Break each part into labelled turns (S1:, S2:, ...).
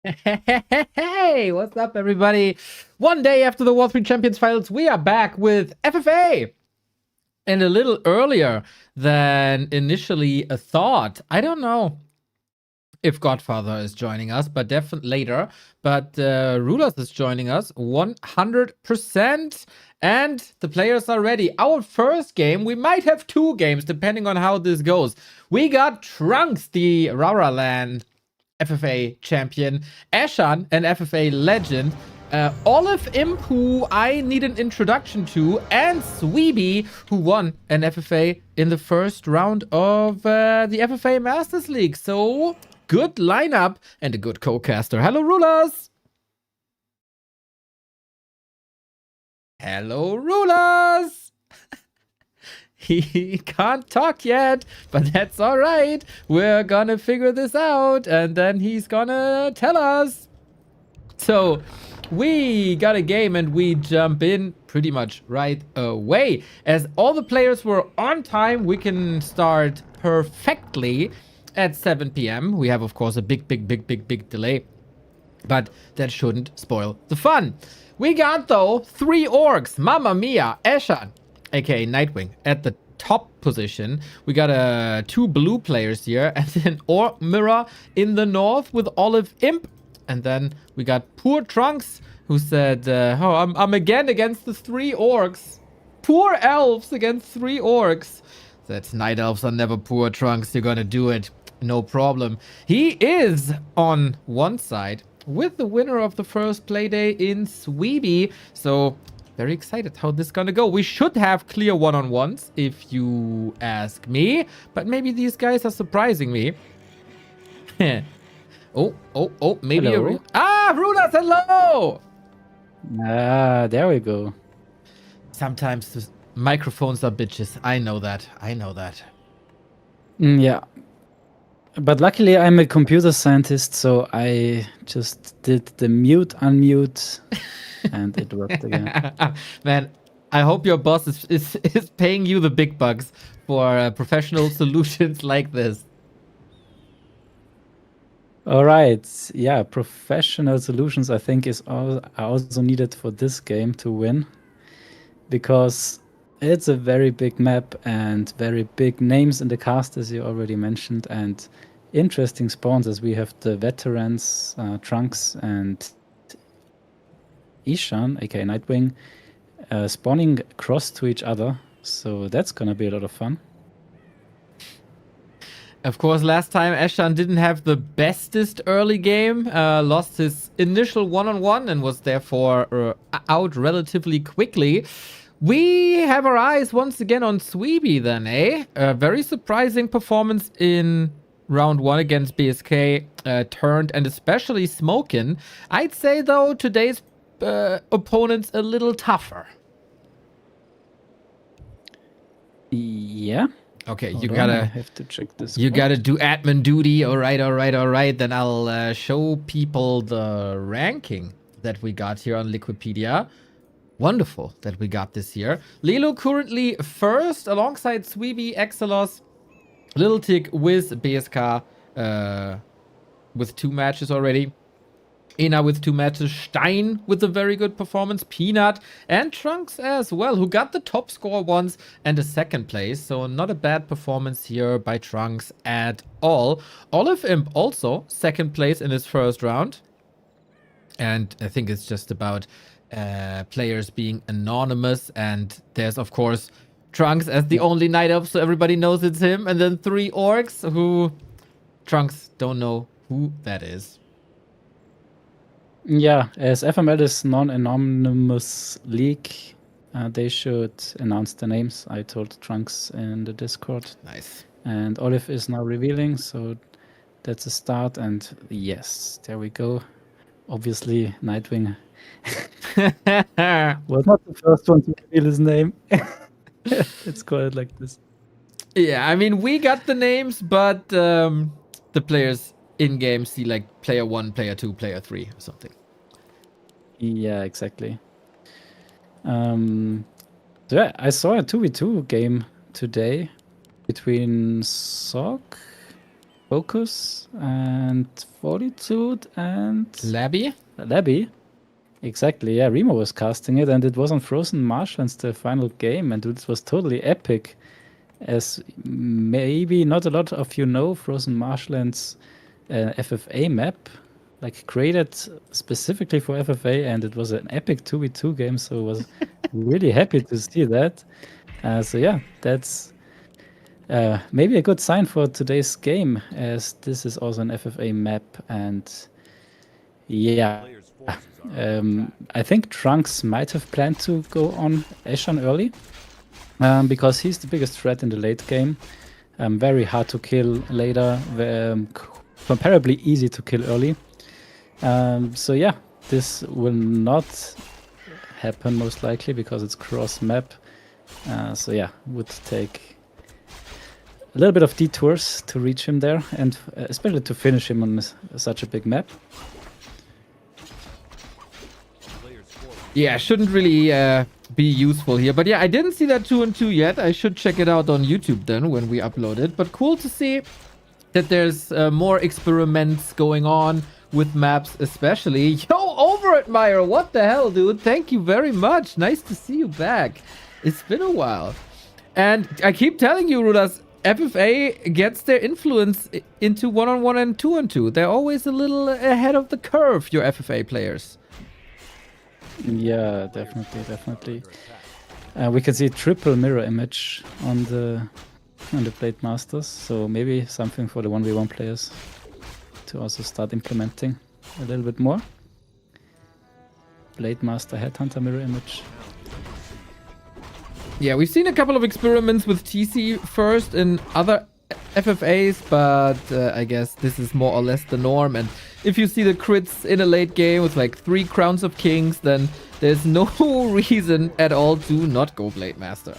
S1: Hey, what's up, everybody? One day after the War 3 Champions Finals, we are back with FFA. And a little earlier than initially thought. I don't know if Godfather is joining us, but definitely later. But Rulers is joining us 100%. And the players are ready. Our first game, we might have two games, depending on how this goes. We got Trunkz, the Raraland FFA champion, Eshan, an FFA legend, OliveImp, who I need an introduction to, and Svibi, who won an FFA in the first round of the FFA Masters League. So, good lineup and a good co-caster. Hello, Rulers! Hello, Rulers! He can't talk yet, but that's all right. We're gonna figure this out, and then he's gonna tell us. So, we got a game, and we jump in pretty much right away. As all the players were on time, we can start perfectly at 7 p.m. We have, of course, a big delay, but that shouldn't spoil the fun. We got, though, 3 orcs. Mamma mia, Eshan, aka Nightwing, at the top position. We got 2 blue players here, and then Orc Mirror in the north with OliveImp. And then we got poor Trunkz, who said, oh, I'm again against the 3 orcs. Poor elves against 3 orcs. That night elves are never poor, Trunkz. You're gonna do it. No problem. He is on one side with the winner of the first playday in Svibi. So, very excited how this is gonna go. We should have clear one-on-ones, if you ask me. But maybe these guys are surprising me. Oh, maybe
S2: hello.
S1: Rulers, hello!
S2: There we go.
S1: Sometimes the microphones are bitches. I know that.
S2: Yeah. But luckily I'm a computer scientist, so I just did the mute, unmute, and it worked again.
S1: Man, I hope your boss is paying you the big bucks for professional solutions like this.
S2: All right. Yeah, professional solutions I think are also needed for this game to win, because it's a very big map and very big names in the cast, as you already mentioned, and interesting spawns, as we have the veterans, Trunkz and Eshan, aka Nightwing, spawning close to each other. So that's gonna be a lot of fun.
S1: Of course, last time Eshan didn't have the bestest early game, lost his initial one-on-one and was therefore out relatively quickly. We have our eyes once again on Svibi then, eh? A very surprising performance in round 1 against BSK, turned and especially Smokin. I'd say, though, today's opponent's a little tougher.
S2: Yeah.
S1: Okay,
S2: Hold
S1: you
S2: on,
S1: gotta
S2: I have to check this.
S1: You gotta do admin duty. All right. Then I'll show people the ranking that we got here on Liquipedia. Wonderful that we got this here. Lilo currently first alongside Svibi, Exelos, Little Tick with BSK with 2 matches already. Ina with 2 matches, Stein with a very good performance, Peanut, and Trunkz as well, who got the top score once and a 2nd place. So not a bad performance here by Trunkz at all. OliveImp also 2nd place in his first round. And I think it's just about players being anonymous. And there's, of course, Trunkz as the only night elf, so everybody knows it's him. And then 3 orcs who Trunkz don't know who that is.
S2: Yeah, as FML is non-anonymous league, they should announce the names. I told Trunkz in the Discord.
S1: Nice.
S2: And Olive is now revealing, so that's a start. And yes, there we go. Obviously, Nightwing was not the first one to reveal his name. Let's call it like this.
S1: Yeah, I mean, we got the names, but the players in-game see like player 1, player 2, player 3 or something.
S2: Yeah, exactly. So yeah, I saw a 2v2 game today between Sok Focus and Fortitude and
S1: Labby?
S2: Labby. Exactly, yeah, Remo was casting it, and it was on Frozen Marshlands, the final game, and it was totally epic. As maybe not a lot of you know, Frozen Marshlands FFA map, like created specifically for FFA, and it was an epic 2v2 game, so I was really happy to see that. So yeah, that's maybe a good sign for today's game, as this is also an FFA map, and yeah. I think Trunkz might have planned to go on Eshan early, because he's the biggest threat in the late game. Very hard to kill later, comparably easy to kill early. So yeah, this will not happen most likely because it's cross map. So yeah, would take a little bit of detours to reach him there, and especially to finish him on such a big map.
S1: Yeah, shouldn't really be useful here. But yeah, I didn't see that 2-on-2 yet. I should check it out on YouTube then when we upload it. But cool to see that there's more experiments going on with maps especially. Yo, Over-Admire, what the hell, dude? Thank you very much. Nice to see you back. It's been a while. And I keep telling you, Rulas, FFA gets their influence into 1-on-1 and 2-on-2. They're always a little ahead of the curve, your FFA players.
S2: Yeah, definitely. We can see triple mirror image on the Blade Masters, so maybe something for the 1v1 players to also start implementing a little bit more. Blade Master Headhunter mirror image.
S1: Yeah, we've seen a couple of experiments with TC first in other FFAs, but I guess this is more or less the norm. And if you see the crits in a late game with like 3 Crowns of Kings, then there's no reason at all to not go Blade Master.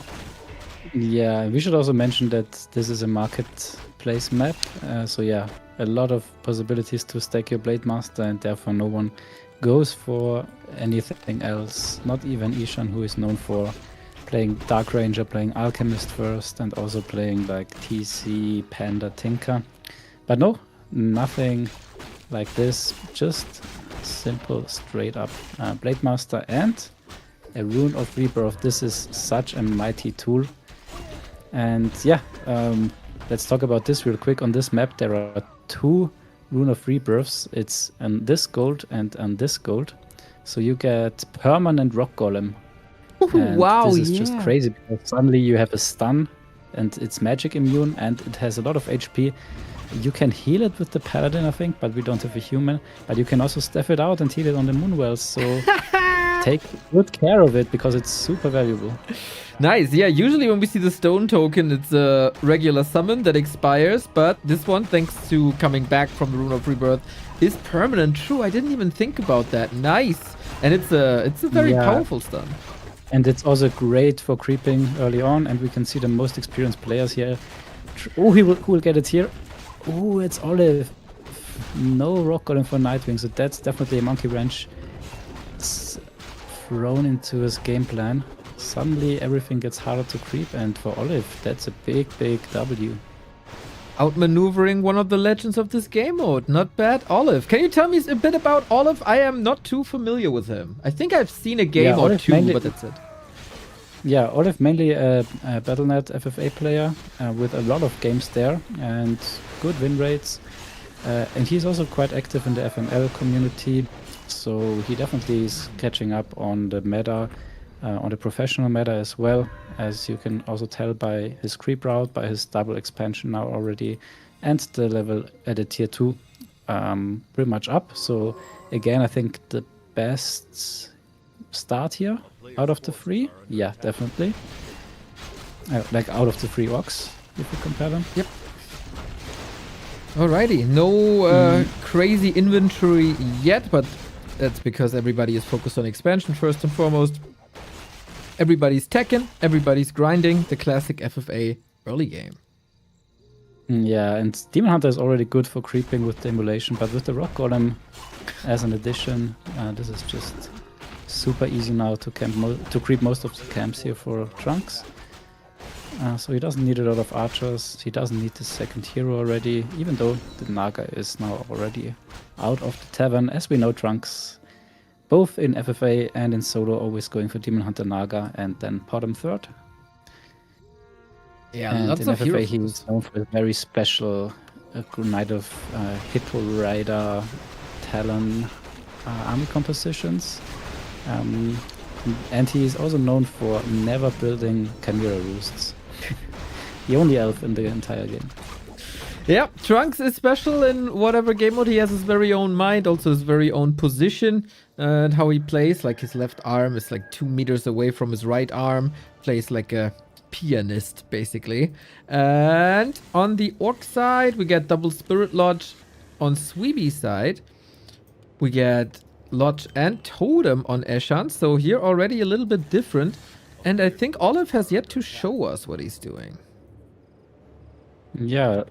S2: Yeah, we should also mention that this is a marketplace map. So yeah, a lot of possibilities to stack your Blade Master, and therefore no one goes for anything else. Not even Eshan, who is known for playing Dark Ranger, playing Alchemist first, and also playing like TC, Panda, Tinker. But no, nothing like this, just simple, straight up Blade Master and a Rune of Rebirth. This is such a mighty tool. And yeah, let's talk about this real quick. On this map, there are 2 Rune of Rebirths. It's on this gold and on this gold. So you get permanent Rock Golem. And
S1: wow,
S2: this is just crazy, because suddenly you have a stun and it's magic immune and it has a lot of HP. You can heal it with the Paladin, I think, but we don't have a human. But you can also staff it out and heal it on the Moonwells, so take good care of it because it's super valuable.
S1: Nice, yeah, usually when we see the stone token, it's a regular summon that expires, but this one, thanks to coming back from the Rune of Rebirth, is permanent. True, I didn't even think about that. Nice. And it's a very powerful stun.
S2: And it's also great for creeping early on, and we can see the most experienced players here. Oh, who will get it here? Oh, it's Olive. No Rock Golem for Nightwing, so that's definitely a monkey wrench thrown into his game plan. Suddenly everything gets harder to creep, and for Olive, that's a big W.
S1: Outmaneuvering one of the legends of this game mode. Not bad, Olive. Can you tell me a bit about Olive? I am not too familiar with him. I think I've seen a game or two, but that's it.
S2: Yeah, Olive mainly a Battle.net FFA player with a lot of games there and good win rates. And he's also quite active in the FML community, so he definitely is catching up on the meta, on the professional meta as well, as you can also tell by his creep route, by his double expansion now already, and the level at a tier 2 pretty much up. So again, I think the best start here out of the 3. Yeah, definitely. Like out of the 3 orcs, if you compare them.
S1: Yep. Alrighty, no crazy inventory yet, but that's because everybody is focused on expansion first and foremost. Everybody's teching, everybody's grinding, the classic FFA early game.
S2: Yeah, and Demon Hunter is already good for creeping with the emulation, but with the Rock Golem as an addition, this is just super easy now to creep most of the camps here for Trunkz. so he doesn't need a lot of archers. He doesn't need the second hero already, even though the Naga is now already out of the tavern. As we know, Trunkz, both in FFA and in solo, always going for Demon Hunter Naga and then Potom third.
S1: Yeah,
S2: and
S1: lots
S2: in
S1: of
S2: FFA,
S1: heroes.
S2: he's known for a very special Knight of Hippo Rider Talon army compositions. And he is also known for never building Chimera roosts. The only elf in the entire game.
S1: Yeah, Trunkz is special in whatever game mode. He has his very own mind, also his very own position, and how he plays. Like his left arm is like 2 meters away from his right arm. Plays like a pianist, basically. And on the Orc side, we get double Spirit Lodge. On Svibi side, we get Lodge and Totem on Eshan. So here already a little bit different. And I think Olive has yet to show us what he's doing.
S2: Yeah.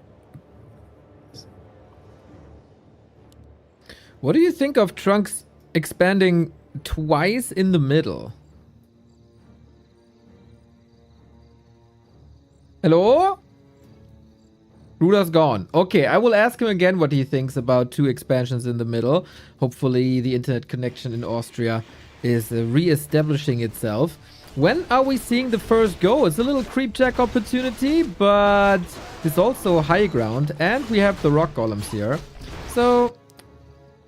S1: What do you think of Trunkz expanding twice in the middle? Hello? Ruler's gone. Okay, I will ask him again what he thinks about 2 expansions in the middle. Hopefully the internet connection in Austria is re-establishing itself. When are we seeing the first go? It's a little creep check opportunity, but it's also high ground. And we have the rock golems here. So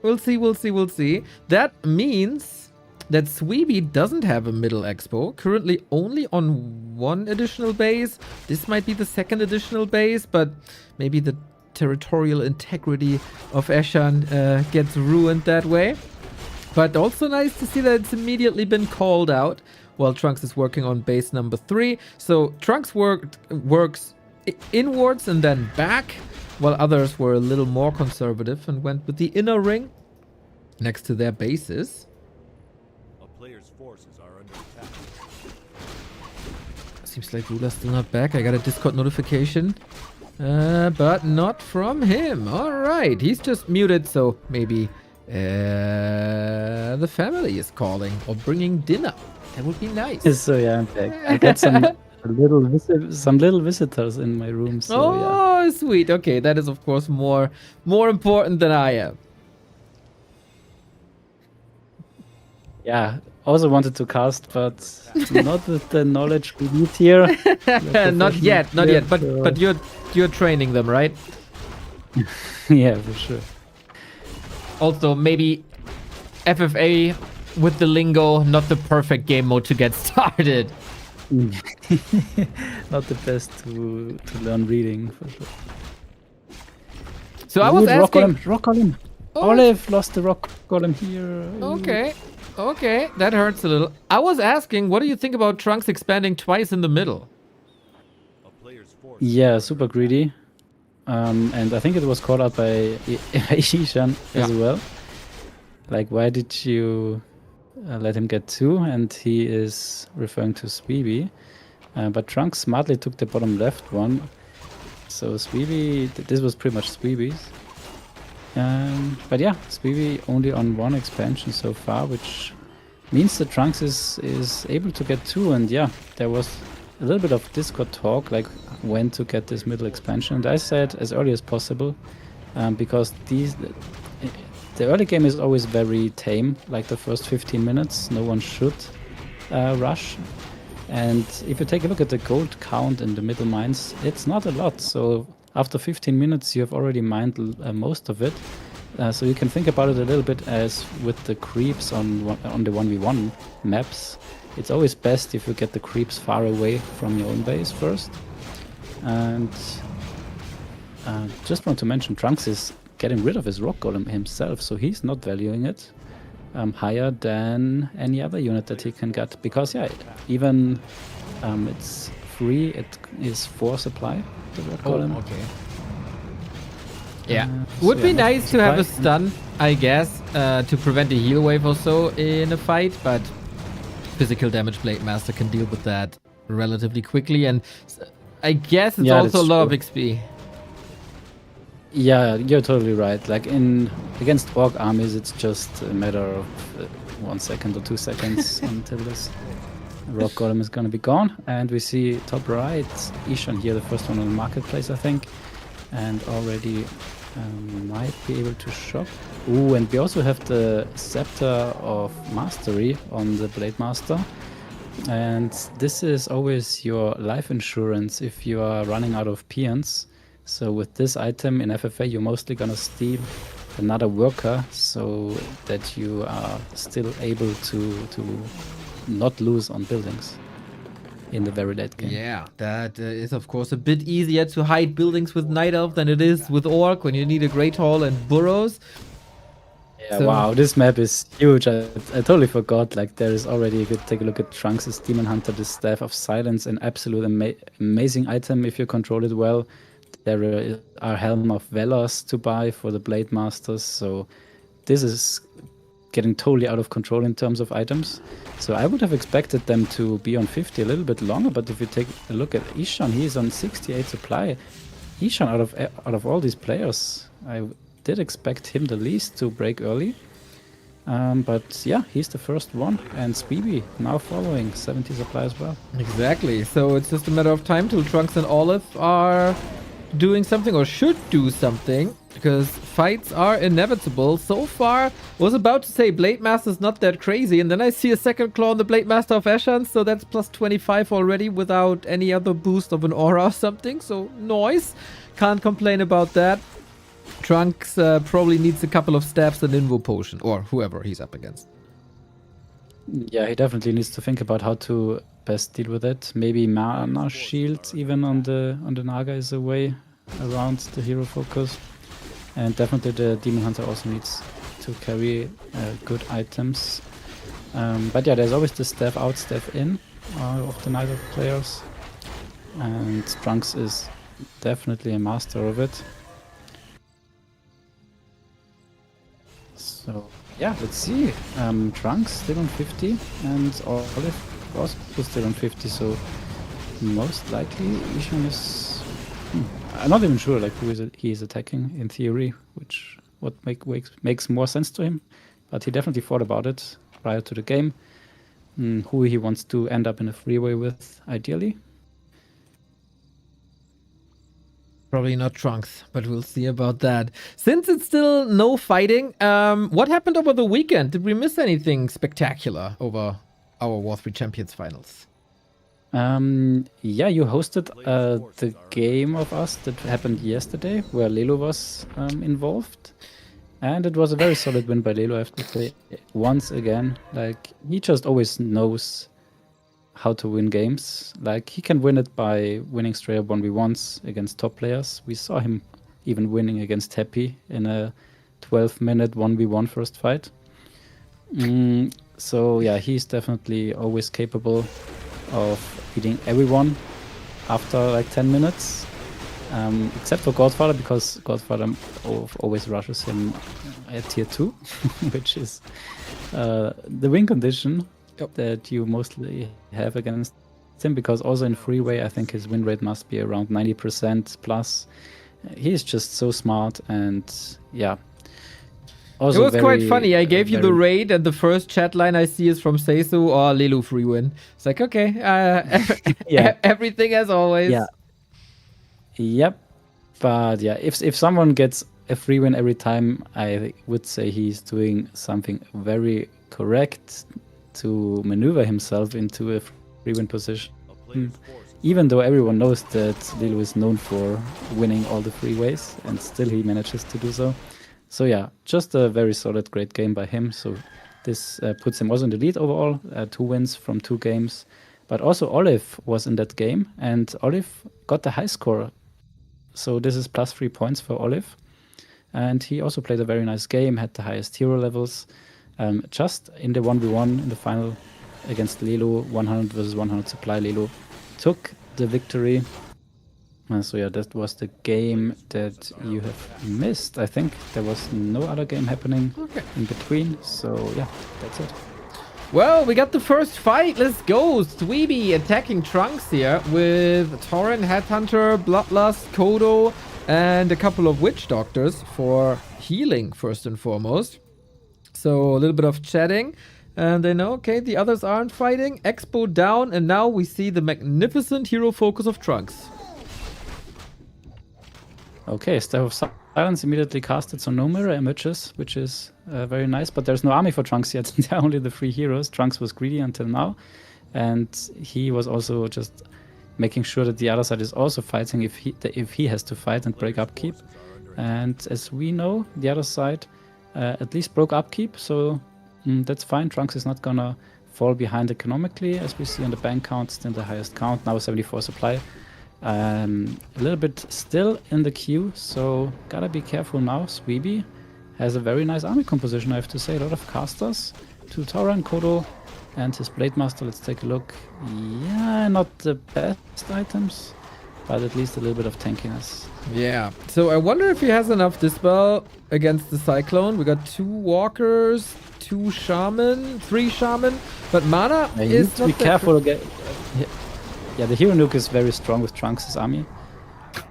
S1: we'll see. That means that Svibi doesn't have a middle expo. Currently only on 1 additional base. This might be the 2nd additional base, but maybe the territorial integrity of Eshan gets ruined that way. But also nice to see that it's immediately been called out while Trunkz is working on base number 3. So Trunkz works inwards and then back, while others were a little more conservative and went with the inner ring next to their bases.
S3: A player's forces are under attack.
S1: Seems like Ruler's still not back. I got a Discord notification, but not from him. All right, he's just muted, so maybe the family is calling or bringing dinner. That would be nice.
S2: So yeah, I'm back. I got some little visitors in my room. So
S1: oh, sweet. Okay, that is of course more important than I am.
S2: Yeah, also wanted to cast, but not with the knowledge we need here.
S1: Not yet. But you're training them, right?
S2: Yeah, for sure.
S1: Also, maybe FFA with the lingo, not the perfect game mode to get started.
S2: Not the best to learn reading, for sure.
S1: So I was asking...
S2: Rock golem.
S1: Oh.
S2: Olive lost the rock golem here.
S1: Okay, that hurts a little. I was asking, what do you think about Trunkz expanding twice in the middle?
S3: A player's force.
S2: Yeah, super greedy. And I think it was called out by Eshan as well. Like, why did you let him get 2? And he is referring to Svibi. But Trunkz smartly took the bottom left one. So Svibi, this was pretty much Svibi's. But yeah, Svibi only on 1 expansion so far, which means that Trunkz is able to get 2. And yeah, there was a little bit of Discord talk, like when to get this middle expansion. And I said as early as possible, because the early game is always very tame, like the first 15 minutes. No one should rush. And if you take a look at the gold count in the middle mines, it's not a lot. So after 15 minutes, you have already mined most of it. So you can think about it a little bit as with the creeps on the 1v1 maps. It's always best if you get the creeps far away from your own base first. And just want to mention, Trunkz is getting rid of his rock golem himself, so he's not valuing it higher than any other unit that he can get. Because yeah, even it's free, it is 4 supply, the rock golem.
S1: Okay. Yeah, would be nice to have a stun, I guess, to prevent a heal wave or so in a fight, but physical damage Blade Master can deal with that relatively quickly, and I guess it's also a lot of XP.
S2: Yeah, you're totally right. Like against orc armies, it's just a matter of 1 second or 2 seconds until this. Rock Golem is gonna be gone, and we see top right Eshan here, the first one on the marketplace, I think, and already might be able to shop. Ooh, and we also have the Scepter of Mastery on the Blade Master, and this is always your life insurance if you are running out of peons. So with this item in FFA, you're mostly gonna steal another worker so that you are still able to not lose on buildings in the very late game.
S1: Yeah, that is of course a bit easier to hide buildings with Night Elf than it is with Orc when you need a Great Hall and burrows.
S2: Yeah,
S1: So-
S2: wow, this map is huge. I totally forgot. Like, there is already, if you take a look at Trunk's Demon Hunter, the Staff of Silence, an absolute amazing item if you control it well. There are Helm of Velos to buy for the Blade Masters, so this is getting totally out of control in terms of items. So I would have expected them to be on 50 a little bit longer, but if you take a look at Eshan, he is on 68 supply. Eshan, out of all these players, I did expect him the least to break early. But yeah, he's the first one, and Svibi now following 70 supply as well.
S1: Exactly. So it's just a matter of time till Trunkz and Olive are doing something or should do something, because fights are inevitable. So far, was about to say Blade Master's not that crazy, and then I see a second claw on the Blade Master of Eshan, so that's plus 25 already without any other boost of an aura or something. So noise. Can't complain about that. Trunkz probably needs a couple of stabs and Invo Potion, or whoever he's up against.
S2: Yeah, he definitely needs to think about how to best deal with it. Maybe Mana Shield even on the Naga is a way around the hero focus. And definitely the Demon Hunter also needs to carry good items. But yeah, there's always the staff out, staff in of the Naga players. And Trunkz is definitely a master of it. So yeah, let's see. Trunkz still on 50 and Olive also still on 50, so most likely Eshan is... I'm not even sure like who he is attacking in theory, what makes more sense to him, but he definitely thought about it prior to the game, who he wants to end up in a freeway with ideally.
S1: Probably not Trunkz, but we'll see about that. Since it's still no fighting, what happened over the weekend? Did we miss anything spectacular over our War 3 Champions finals?
S2: Yeah, you hosted the game of us that happened yesterday, where Lelo was involved. And it was a very solid win by Lelo, I have to say. Once again, like, he just always knows how to win games. Like, he can win it by winning straight up 1v1s against top players. We saw him even winning against Happy in a 12-minute 1v1 first fight. So yeah, he's definitely always capable of beating everyone after like 10 minutes. Except for Godfather, because Godfather always rushes him at tier 2, which is the win condition that you mostly have against him, because also in freeway I think his win rate must be around 90% plus. He's just so smart, and yeah. Also
S1: it was quite funny. I gave you the raid, and the first chat line I see is from Seisu or Lelu free win. It's like, okay,
S2: yeah,
S1: everything as always.
S2: Yeah. Yep. But yeah, if someone gets a free win every time, I would say he's doing something very correct to maneuver himself into a free win position. Even though everyone knows that Lelu is known for winning all the freeways, and still he manages to do so. So yeah, just a very solid, great game by him. So this puts him also in the lead overall, 2 wins from 2 games. But also Olive was in that game, and Olive got the high score. So this is plus 3 points for Olive. And he also played a very nice game, had the highest hero levels. Just in the 1v1 in the final against Lelo, 100 versus 100 supply, Lelo took the victory. So yeah, that was the game that you have missed. I think there was no other game happening in between. So yeah, that's it.
S1: Well, we got the first fight. Let's go. Svibi attacking Trunkz here with Torren, Headhunter, Bloodlust, Kodo, and a couple of Witch Doctors for healing first and foremost. So a little bit of chatting. And they know, okay, the others aren't fighting. Expo down, and now we see the magnificent hero focus of Trunkz.
S2: Okay, Staff of Silence immediately casted, so no mirror images, which is very nice. But there's no army for Trunkz yet. There are only the 3 heroes. Trunkz was greedy until now. And he was also just making sure that the other side is also fighting if he has to fight and break upkeep. And as we know, the other side at least broke upkeep, so that's fine. Trunkz is not gonna fall behind economically, as we see on the bank count, still the highest count, now 74 supply. A little bit still in the queue, so gotta be careful now. Svibi has a very nice army composition, I have to say. A lot of casters, 2 Taura and Kodo, and his Blade Master. Let's take a look. Yeah, not the best items, but at least a little bit of tankiness.
S1: Yeah, so I wonder if he has enough Dispel against the Cyclone. We got 2 Walkers, 2 Shaman, 3 Shaman, but mana
S2: You
S1: is
S2: need to
S1: not
S2: be
S1: that
S2: careful again. Yeah, the Hero Nuke is very strong with Trunks' army.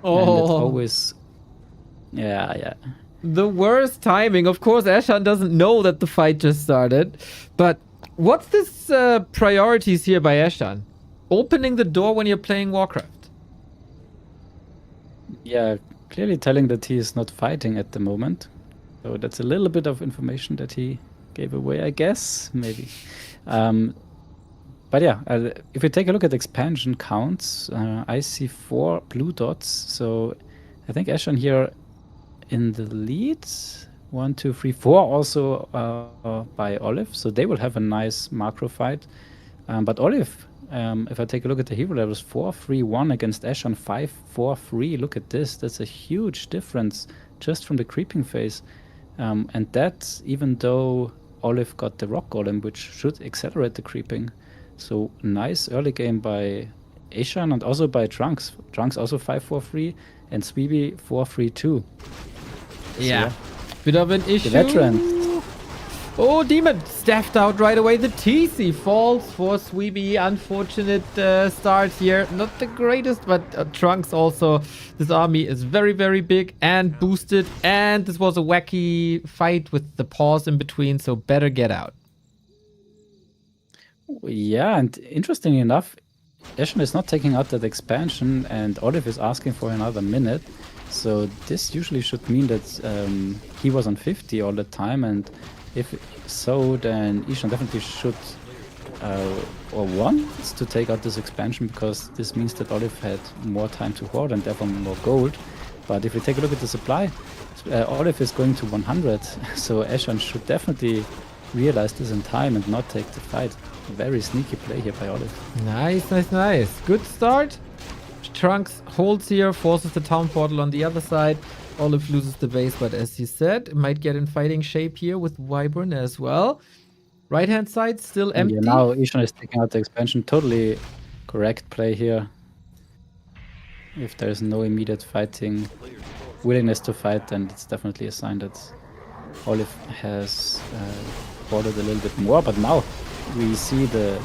S1: Oh,
S2: And it's always... Yeah.
S1: the worst timing. Of course, Eshan doesn't know that the fight just started, but what's this priorities here by Eshan? Opening the door when you're playing Warcraft.
S2: Yeah, clearly telling that he is not fighting at the moment. So that's a little bit of information that he gave away, I guess, maybe. But yeah, if we take a look at expansion counts, I see 4 blue dots. So I think Eshan here in the lead. 1, 2, 3, 4 also by Olive. So they will have a nice macro fight. But Olive, if I take a look at the hero levels, 4-3-1 against Eshan, 5-4-3. Look at this. That's a huge difference just from the creeping phase. And that's even though Olive got the Rock Golem, which should accelerate the creeping. So nice early game by Eshan and also by Trunkz. Trunkz also 5-4-3 and Svibi 4-3-2.
S1: Yeah. Bit of an issue.
S2: The veteran.
S1: Oh, Demon staffed out right away. The TC falls for Svibi. Unfortunate start here. Not the greatest, but Trunkz also. This army is very, very big and boosted. And this was a wacky fight with the pause in between, so better get out.
S2: Yeah, and interestingly enough, Eshan is not taking out that expansion and Olive is asking for another minute. So this usually should mean that he was on 50 all the time, and if so, then Eshan definitely should or wants to take out this expansion, because this means that Olive had more time to hoard and therefore more gold. But if we take a look at the supply, Olive is going to 100, so Eshan should definitely realize this in time and not take the fight. Very sneaky play here by Olive.
S1: Nice. Good start. Trunkz holds here, forces the town portal on the other side. Olive loses the base, but as you said, it might get in fighting shape here with Wyvern as well. Right hand side still empty.
S2: Yeah, now Eshan is taking out the expansion. Totally correct play here. If there's no immediate fighting willingness to fight, then it's definitely a sign that Olive has hoarded a little bit more. But now we see the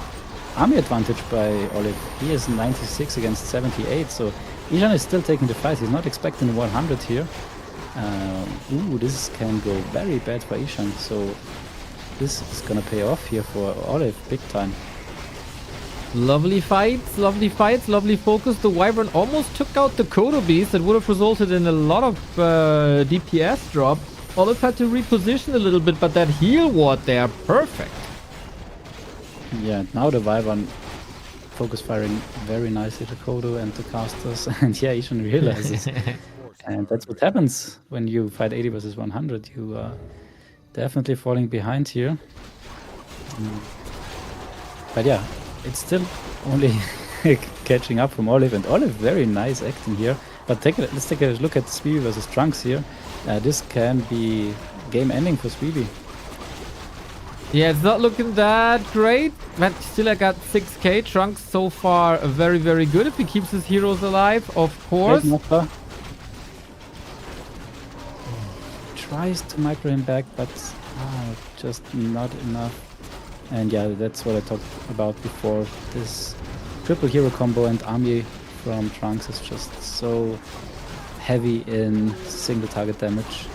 S2: army advantage by Olive. He is 96 against 78, so Eshan is still taking the fight. He's not expecting 100 here. This can go very bad for Eshan, so this is gonna pay off here for Olive big time.
S1: Lovely fights, lovely focus. The Wyvern almost took out the Kodo Beast. That would have resulted in a lot of DPS drop. Olive had to reposition a little bit, but that heal ward there, perfect.
S2: Yeah, now the Wyvern focus firing very nicely the Kodo and the casters, and yeah, Eshan realizes. And that's what happens when you fight 80 versus 100. You are definitely falling behind here. But yeah, it's still only catching up from Olive, and Olive very nice acting here. But let's take a look at Svibi versus Trunkz here. This can be game ending for Svibi.
S1: Yeah, it's not looking that great, but still I got 6k. Trunkz so far very, very good if he keeps his heroes alive, of course.
S2: Tries to micro him back, but just not enough. And yeah, that's what I talked about before. This triple hero combo and army from Trunkz is just so heavy in single target damage.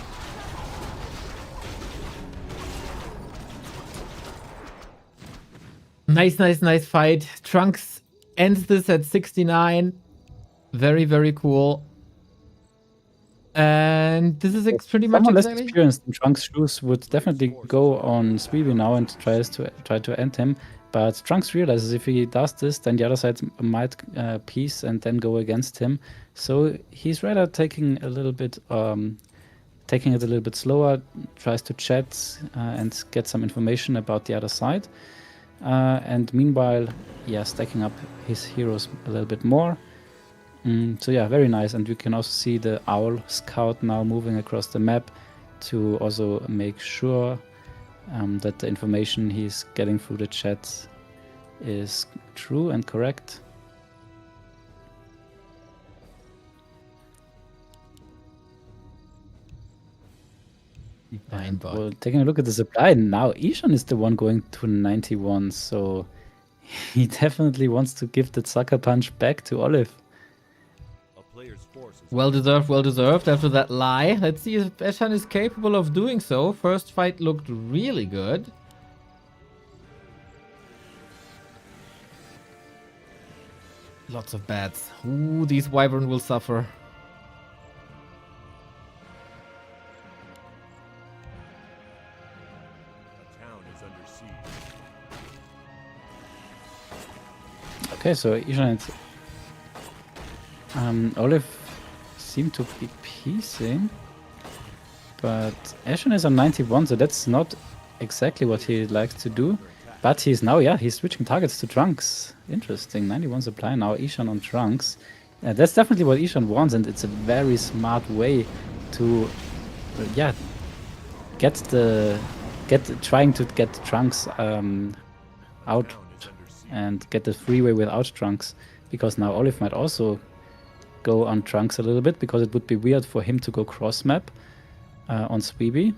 S1: Nice fight. Trunkz ends this at 69. Very, very cool. And this is pretty much
S2: Someone less
S1: exactly...
S2: experienced in Trunk's shoes would definitely go on Svibi now and try to end him. But Trunkz realizes if he does this, then the other side might piece and then go against him. So he's rather taking it a little bit slower, tries to chat and get some information about the other side. And meanwhile, yeah, stacking up his heroes a little bit more. So yeah, very nice. And you can also see the owl scout now moving across the map to also make sure that the information he's getting through the chat is true and correct.
S1: Fine, but...
S2: Well, taking a look at the supply, now Eshan is the one going to 91, so he definitely wants to give that sucker punch back to Olive.
S1: Well deserved after that lie. Let's see if Eshan is capable of doing so. First fight looked really good. Lots of bats. Ooh, these wyvern will suffer.
S2: Okay, so Eshan and Olive seem to be piecing, but Eshan is on 91, so that's not exactly what he likes to do. But he's now, yeah, he's switching targets to Trunkz. Interesting, 91 supply now, Eshan on Trunkz. That's definitely what Eshan wants, and it's a very smart way to, yeah, trying to get Trunkz out and get the freeway without Trunkz, because now Olive might also go on Trunkz a little bit, because it would be weird for him to go cross map on Svibi.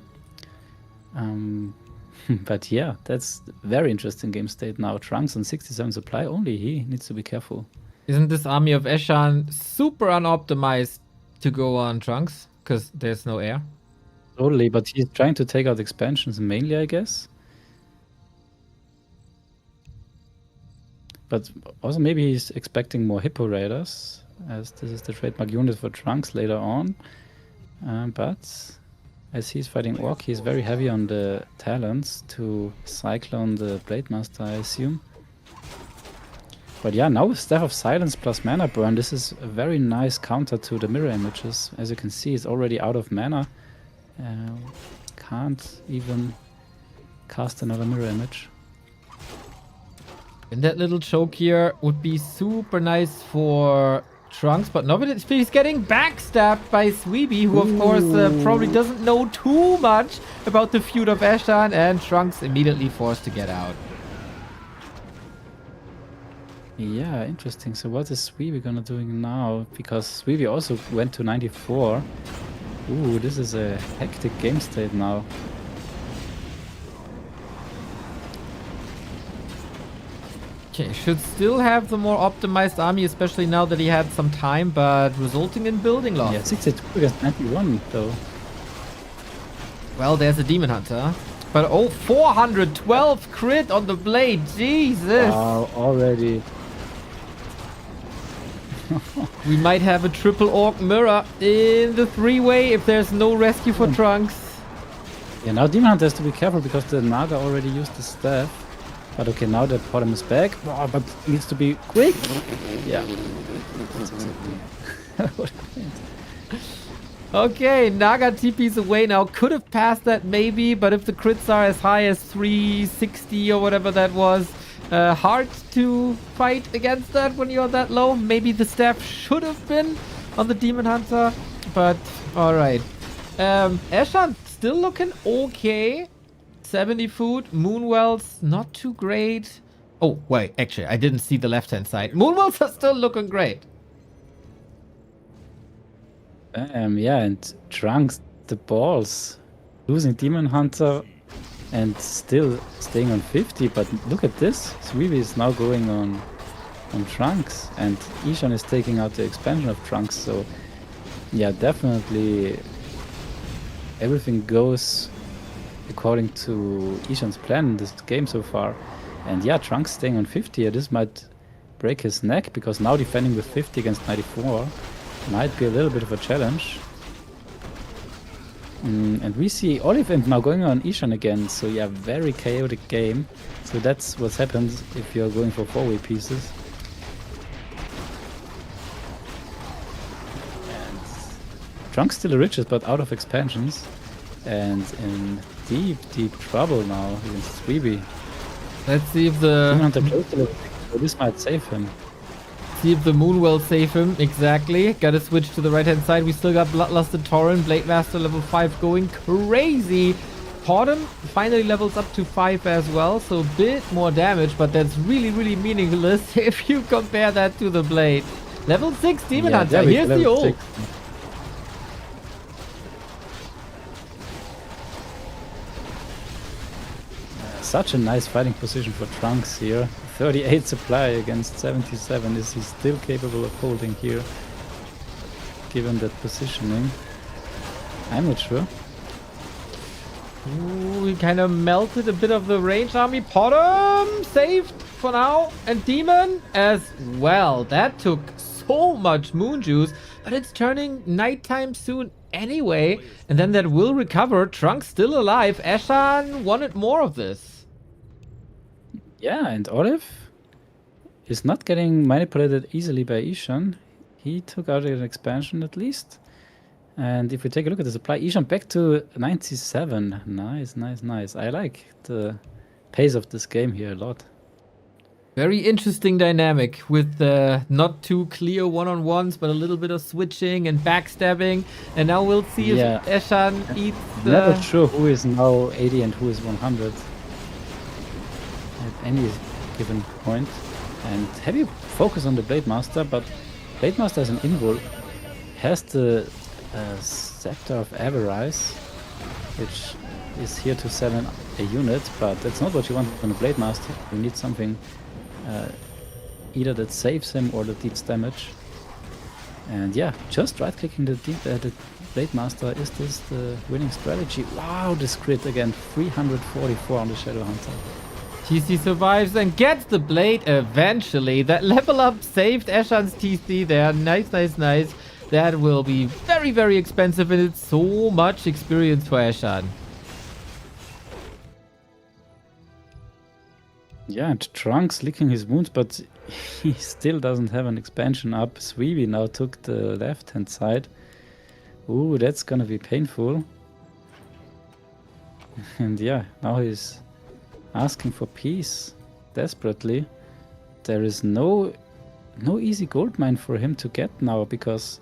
S2: But yeah, that's very interesting game state now. Trunkz on 67 supply only, he needs to be careful.
S1: Isn't this army of Eshan super unoptimized to go on Trunkz? Because there's no air.
S2: Totally, but he's trying to take out expansions mainly, I guess. But also maybe he's expecting more Hippo Raiders, as this is the trademark unit for Trunkz later on. But as he's fighting Orc, he's very heavy on the talents to Cyclone the Blade Master, I assume. But yeah, now with Staff of Silence plus Mana Burn, this is a very nice counter to the mirror images. As you can see, it's already out of mana. Can't even cast another mirror image.
S1: And that little choke here would be super nice for Trunkz, but no, he's getting backstabbed by Svibi, who of course probably doesn't know too much about the feud of Eshan, and Trunkz immediately forced to get out.
S2: Yeah, interesting. So what is Svibi gonna doing now? Because Svibi also went to 94. Ooh, this is a hectic game state now.
S1: Okay, should still have the more optimized army, especially now that he had some time, but resulting in building loss.
S2: Yeah, 62 against 91 though.
S1: Well, there's a Demon Hunter. But oh, 412 crit on the blade, Jesus!
S2: Wow, already.
S1: We might have a triple Orc mirror in the three-way if there's no rescue for Trunkz.
S2: Yeah, now Demon Hunter has to be careful because the Naga already used the staff. But okay, now the Potem is back. Oh, but needs to be quick. Yeah.
S1: Okay, Naga TP's away now. Could have passed that maybe, but if the crits are as high as 360 or whatever that was, hard to fight against that when you're that low. Maybe the staff should have been on the Demon Hunter, but alright. Eshan still looking okay. 70 food, Moonwells, not too great. Oh, wait, actually, I didn't see the left-hand side. Moonwells are still looking great.
S2: Yeah, and Trunkz, the balls. Losing Demon Hunter and still staying on 50, but look at this. Svibi is now going on Trunkz, and Eshan is taking out the expansion of Trunkz, so yeah, definitely everything goes according to Eshan's plan in this game so far. And yeah, Trunkz staying on 50 here. This might break his neck, because now defending with 50 against 94 might be a little bit of a challenge. And we see OliveImp now going on Eshan again. So yeah, very chaotic game. So that's what happens if you're going for 4-way pieces. And Trunkz still riches, but out of expansions. And in deep, deep trouble now against Svibi.
S1: Let's see if the
S2: This might save him.
S1: Moon will save him. Exactly. Gotta switch to the right hand side. We still got Bloodlusted Torrent, Blade Master level 5 going crazy. Pardon finally levels up to 5 as well, so a bit more damage, but that's really, really meaningless if you compare that to the Blade. Level 6 Demon Hunter. Here's the ult.
S2: Such a nice fighting position for Trunkz here. 38 supply against 77. Is he still capable of holding here, given that positioning? I'm not sure.
S1: Ooh, he kind of melted a bit of the range army. Potom saved for now, and Demon as well. That took so much moon juice, but it's turning nighttime soon anyway, and then that will recover. Trunkz still alive. Eshan wanted more of this.
S2: Yeah, and Olive is not getting manipulated easily by Eshan. He took out an expansion at least. And if we take a look at the supply, Eshan back to 97. Nice, nice, nice. I like the pace of this game here a lot.
S1: Very interesting dynamic with not too clear one-on-ones, but a little bit of switching and backstabbing. And now we'll see if Eshan eats the...
S2: Never sure who is now 80 and who is 100 at any given point. And heavy focus on the Blade Master, but Blade Master as an invul has the Scepter of Avarice, which is here to sell a unit, but that's not what you want on a Blade Master. You need something either that saves him or that deals damage. And yeah, just right-clicking the Blade Master, is this the winning strategy? Wow, this crit again, 344 on the Shadow Hunter.
S1: TC survives and gets the blade eventually. That level up saved Eshan's TC there. Nice, nice, nice. That will be very, very expensive, and it's so much experience for Eshan.
S2: Yeah, and Trunkz licking his wounds, but he still doesn't have an expansion up. Svibi now took the left-hand side. Ooh, that's gonna be painful. And yeah, now he's asking for peace desperately. There is no easy gold mine for him to get now, because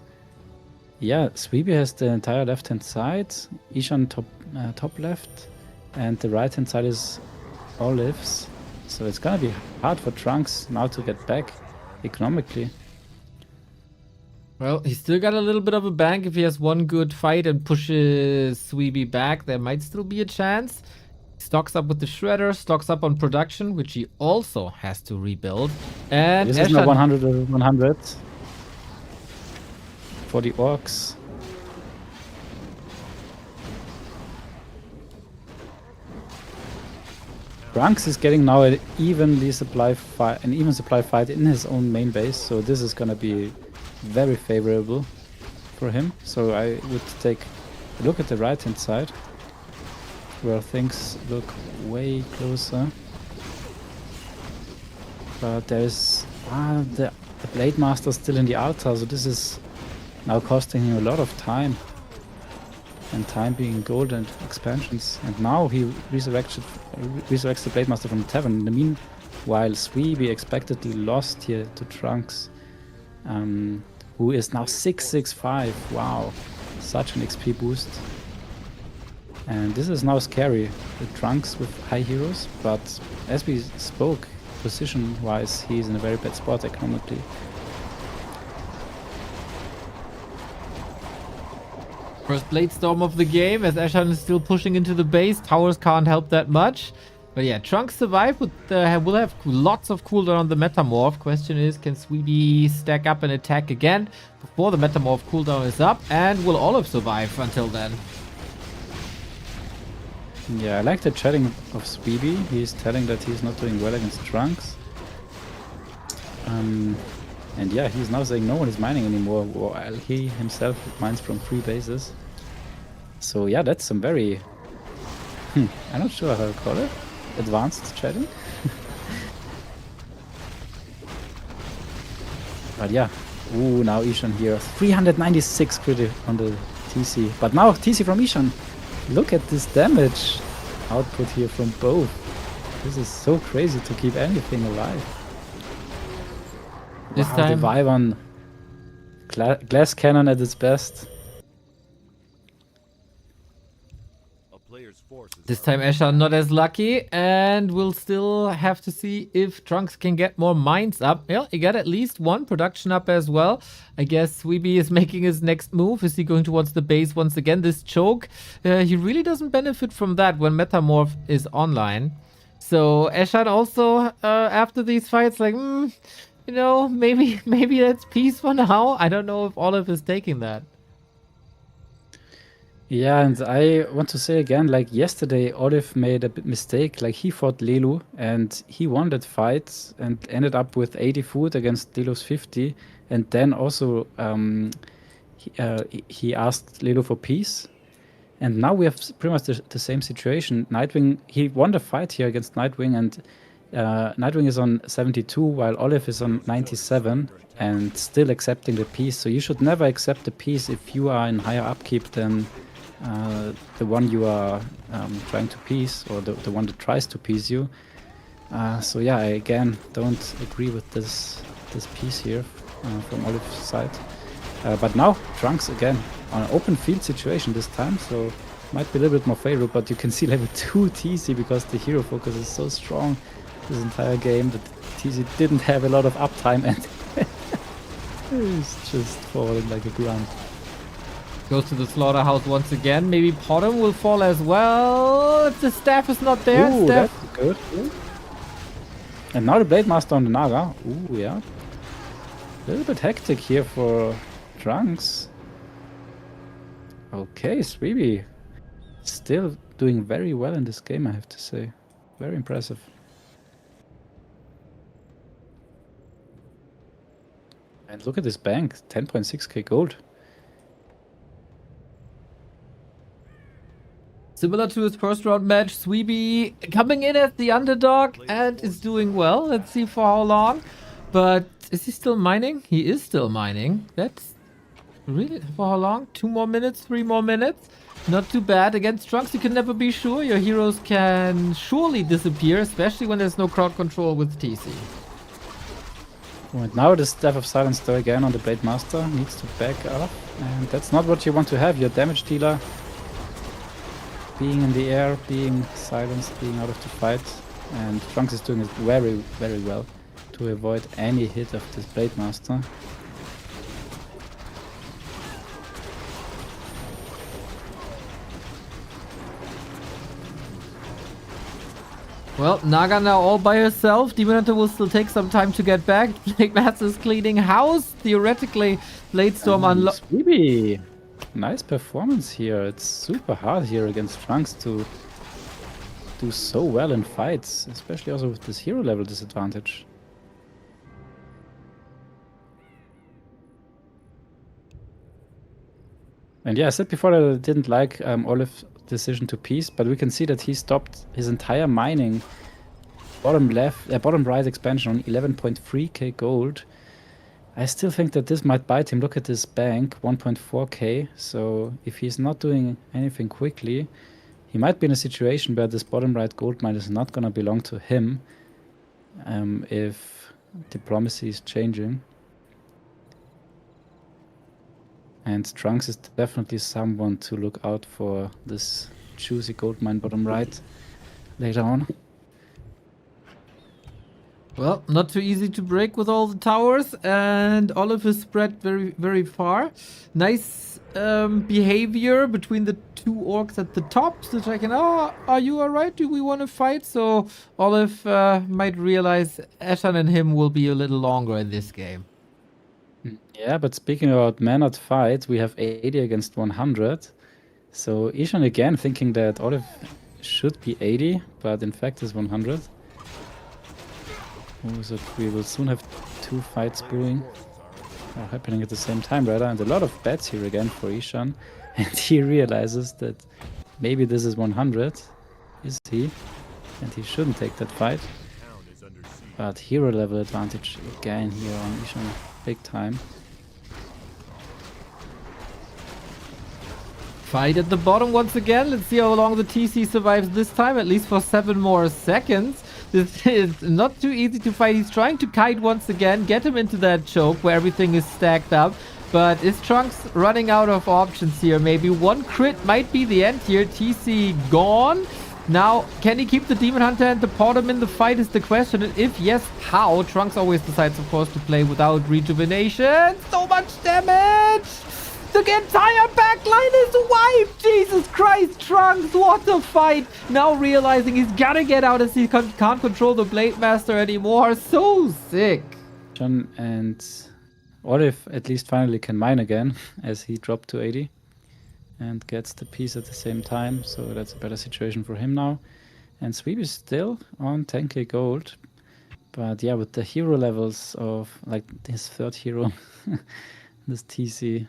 S2: yeah, Svibi has the entire left-hand side, Eshan top left, and the right-hand side is Olives. So it's gonna be hard for Trunkz now to get back economically.
S1: Well, he's still got a little bit of a bank. If he has one good fight and pushes Svibi back, there might still be a chance. Stocks up with the Shredder, stocks up on production, which he also has to rebuild. And
S2: this is now 100 over 100 for the orcs. Trunkz is getting now an even supply fight in his own main base, so this is gonna be very favorable for him. So I would take a look at the right hand side, where things look way closer. But there's the Blade Master still in the altar, so this is now costing him a lot of time. And time being gold and expansions. And now he resurrects the Blade Master from the tavern. In the meanwhile, Svibi expectedly lost here to Trunkz, who is now 665. Wow, such an XP boost. And this is now scary, the Trunkz with high heroes, but as we spoke, position-wise, he's in a very bad spot economically.
S1: First Blade Storm of the game, as Eshan is still pushing into the base. Towers can't help that much. But yeah, Trunkz survive, will have lots of cooldown on the Metamorph. Question is, can Svibi stack up and attack again before the Metamorph cooldown is up? And will Olive survive until then?
S2: Yeah, I like the chatting of Svibi. He's telling that he's not doing well against Trunkz. And yeah, he's now saying no one is mining anymore, while he himself mines from 3 bases. So yeah, that's some very... I'm not sure how to call it. Advanced chatting. But yeah. Ooh, now Eshan here. 396 crit on the TC. But now TC from Eshan. Look at this damage output here from both. This is so crazy to keep anything alive.
S1: This
S2: Wow,
S1: time,
S2: the Vyvern glass cannon at its best.
S3: A player's forces
S1: this
S3: are
S1: time Eshan not as lucky, and we'll still have to see if Trunkz can get more mines up. Yeah, he got at least one production up as well. I guess Svibi is making his next move. Is he going towards the base once again? This choke, he really doesn't benefit from that when Metamorph is online. So Eshan also, after these fights, like, you know, maybe that's peace for now. I don't know if Olive is taking that.
S2: Yeah, and I want to say again, like yesterday, Olive made a mistake. Like he fought Lelu and he won that fight and ended up with 80 food against Lelu's 50. And then also he asked Lelu for peace. And now we have pretty much the same situation. Nightwing, he won the fight here against Nightwing, and Nightwing is on 72 while Olive is on 97 and still accepting the peace. So you should never accept the peace if you are in higher upkeep than the one you are trying to peace, or the one that tries to peace you. So yeah, I again don't agree with this piece here from Olive's side. But now Trunkz again on an open field situation this time, so might be a little bit more favorable. But you can see level 2 TC because the hero focus is so strong this entire game that TC didn't have a lot of uptime and he's just falling like a grunt.
S1: Goes to the slaughterhouse once again. Maybe Potom will fall as well. If the staff is not there.
S2: Ooh,
S1: Staff.
S2: that's good. Ooh. And now the Blade Master on the Naga. Ooh, yeah. A little bit hectic here for Trunkz. Okay, Svibi. Still doing very well in this game, I have to say. Very impressive. And look at this bank, 10.6k gold.
S1: Similar to his first round match, Svibi coming in as the underdog and is doing well. Let's see for how long. But is he still mining? He is still mining. That's really for how long? 2 more minutes, 3 more minutes. Not too bad. Against Trunkz, you can never be sure. Your heroes can surely disappear, especially when there's no crowd control with TC.
S2: And now the Staff of Silence though again on the Blade Master needs to back up. And that's not what you want to have. Your damage dealer being in the air, being silenced, being out of the fight. And Trunkz is doing it very, very well to avoid any hit of this Blade Master.
S1: Well, Naga now all by herself. Demon Hunter will still take some time to get back. Blade Master is cleaning house. Theoretically, Blade Storm unlock.
S2: Svibi! Nice performance here. It's super hard here against Trunkz to do so well in fights, especially also with this hero level disadvantage. And yeah, I said before that I didn't like Olive's decision to peace, but we can see that he stopped his entire mining bottom right expansion on 11.3k gold. I still think that this might bite him. Look at this bank, 1.4k. So if he's not doing anything quickly, he might be in a situation where this bottom right gold mine is not gonna belong to him if diplomacy is changing. And Trunkz is definitely someone to look out for this juicy gold mine bottom right later on.
S1: Well, not too easy to break with all the towers, and Olive is spread very, very far. Nice behavior between the 2 orcs at the top. So checking, oh, are you alright? Do we want to fight? So Olive might realize Eshan and him will be a little longer in this game.
S2: Yeah, but speaking about man-not fight, we have 80 against 100. So Eshan again thinking that Olive should be 80, but in fact is 100. Oh, so we will soon have 2 fights brewing. Or happening at the same time, rather. And a lot of bets here again for Eshan. And he realizes that maybe this is 100. Is he? And he shouldn't take that fight. But hero level advantage again here on Eshan. Big time.
S1: Fight at the bottom once again. Let's see how long the TC survives this time, at least for 7 more seconds. This is not too easy to fight. He's trying to kite once again, get him into that choke where everything is stacked up. But is Trunkz running out of options here? Maybe one crit might be the end here. TC gone. Now, can he keep the Demon Hunter and the bottom in the fight is the question. And if yes, how? Trunkz always decides, of course, to play without rejuvenation. So much damage! The entire backline is wiped! Jesus Christ, Trunkz, what a fight! Now realizing he's gotta get out as he can't control the Blade Master anymore. So sick.
S2: John and Olive at least finally can mine again as he dropped to 80 and gets the piece at the same time. So that's a better situation for him now. And Svibi is still on 10k gold. But yeah, with the hero levels of like his 3rd hero, this TC,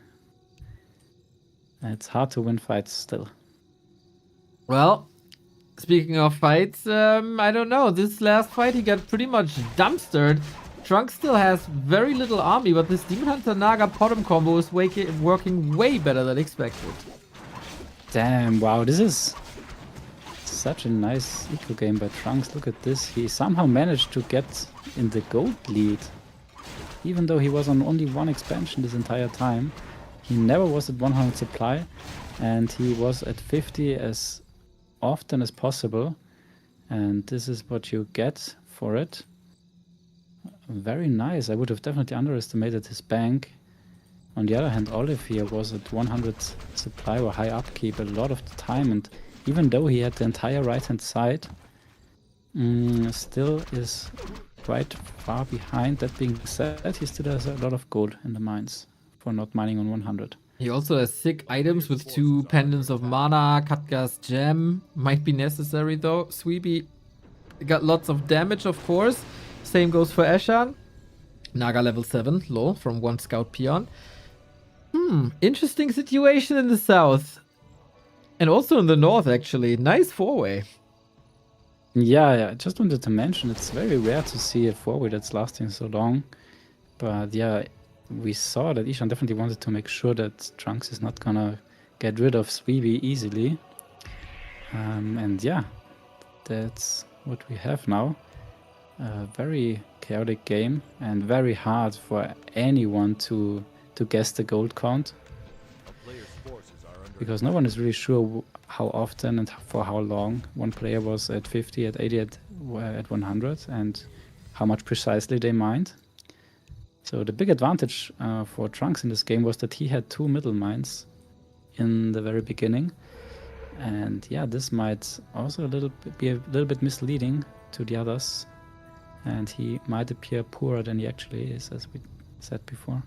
S2: it's hard to win fights still.
S1: Well, speaking of fights, I don't know. This last fight he got pretty much dumpstered. Trunkz still has very little army, but this Demon Hunter Naga bottom combo is working way better than expected.
S2: Damn, wow, this is such a nice eco game by Trunkz. Look at this. He somehow managed to get in the gold lead. Even though he was on only 1 expansion this entire time. He never was at 100 supply, and he was at 50 as often as possible. And this is what you get for it. Very nice. I would have definitely underestimated his bank. On the other hand, Olive here was at 100 supply or high upkeep a lot of the time, and even though he had the entire right-hand side, still is quite far behind. That being said, he still has a lot of gold in the mines for not mining on 100.
S1: He also has sick items with 2 pendants of mana. Katga's gem might be necessary though. Svibi got lots of damage, of course. Same goes for Eshan. Naga level 7, low from 1 scout peon. Interesting situation in the south. And also in the north, actually. Nice 4-way.
S2: Yeah, I just wanted to mention it's very rare to see a 4-way that's lasting so long. But yeah, we saw that Eshan definitely wanted to make sure that Trunkz is not gonna get rid of Svibi easily. And yeah, that's what we have now. A very chaotic game and very hard for anyone to guess the gold count. Because no one is really sure how often and for how long one player was at 50, at 80, at 100, and how much precisely they mined. So the big advantage for Trunkz in this game was that he had 2 middle mines in the very beginning. And yeah, this might also be a little bit misleading to the others. And he might appear poorer than he actually is, as we said before.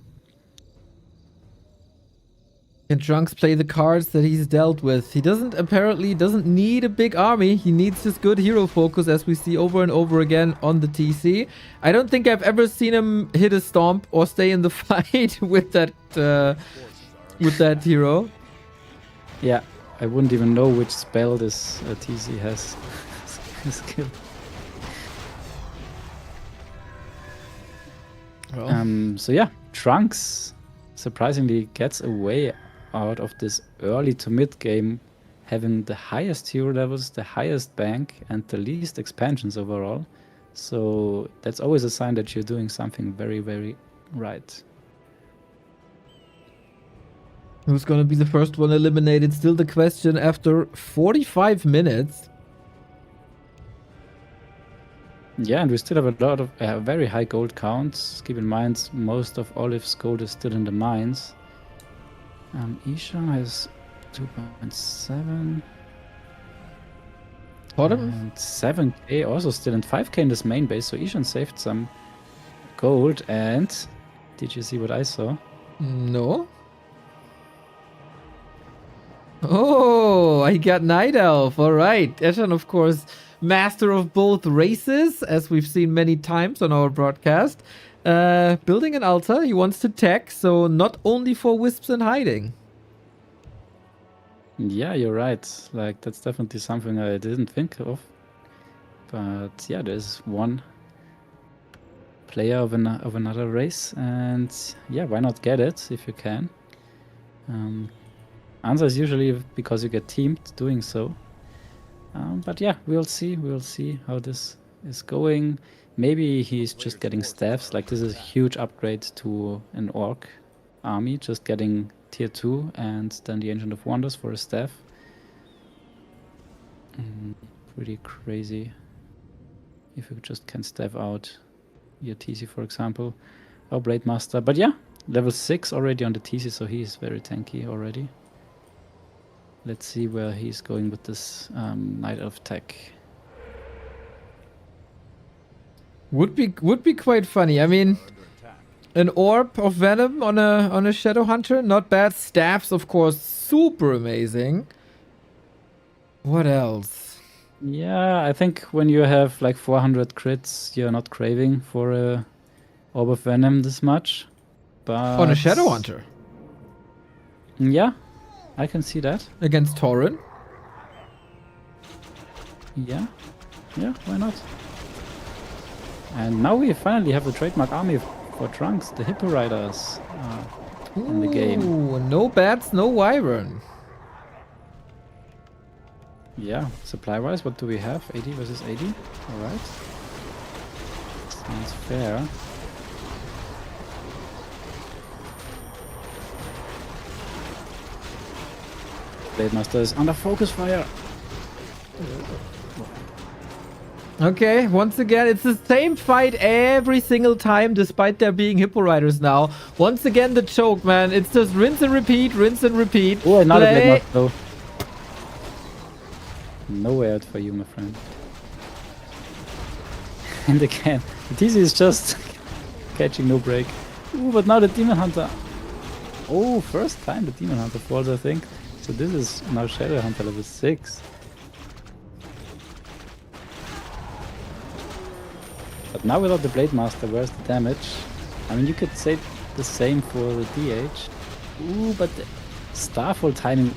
S1: Can Trunkz play the cards that he's dealt with? He apparently doesn't need a big army. He needs just good hero focus, as we see over and over again on the TC. I don't think I've ever seen him hit a stomp or stay in the fight with that hero.
S2: Yeah, I wouldn't even know which spell this TC has skill.
S1: Well.
S2: So yeah, Trunkz surprisingly gets away out of this early to mid game, having the highest hero levels, the highest bank, and the least expansions overall. So that's always a sign that you're doing something very, very right.
S1: Who's gonna be the first one eliminated? Still the question after 45 minutes.
S2: Yeah, and we still have a lot of very high gold counts. Keep in mind, most of Olive's gold is still in the mines. Eshan has 2.7.
S1: Bottom?
S2: And 7k also still, and 5k in this main base. So Eshan saved some gold. And did you see what I saw?
S1: No. Oh, I got Night Elf. All right. Eshan, of course, master of both races, as we've seen many times on our broadcast. Building an altar, he wants to tech, so not only for wisps and hiding.
S2: Yeah, you're right. Like, that's definitely something I didn't think of. But yeah, there's one player of another race, and yeah, why not get it if you can? Answer is usually because you get teamed doing so. But yeah, we'll see. We'll see how this is going. Maybe he's just getting staffs. Like, this is a huge upgrade to an orc army, just getting tier 2 and then the Ancient of Wonders for a staff. Pretty crazy. If you just can staff out your TC, for example, or Blade Master. But yeah, level 6 already on the TC, so he is very tanky already. Let's see where he's going with this Night Elf tech.
S1: Would be quite funny. I mean, an orb of venom on a shadow hunter, not bad. Staffs, of course, super amazing. What else?
S2: Yeah, I think when you have like 400 crits, you're not craving for a orb of venom this much. But
S1: On a shadow hunter
S2: yeah, I can see that.
S1: against Tauren.
S2: Yeah, why not? And now we finally have the trademark army for Trunkz, the Hippo Riders in the game.
S1: Ooh, no bats, no wyvern.
S2: Yeah, supply-wise, what do we have? 80 versus 80? Alright. Sounds fair. Blade Master is under focus fire.
S1: Okay, once again, it's the same fight every single time, despite there being Hippo Riders now. Once again, the choke, man. It's just rinse and repeat, rinse and repeat.
S2: Oh, not a Blade
S1: Play.
S2: Master though. Nowhere out for you, my friend. And again, the TC is just catching no break. Ooh, but now the Demon Hunter. Oh, first time the Demon Hunter falls, I think. So this is now Shadow Hunter level 6. But now without the Blade Master, where's the damage? I mean, you could say the same for the DH. Ooh, but the Starfall timing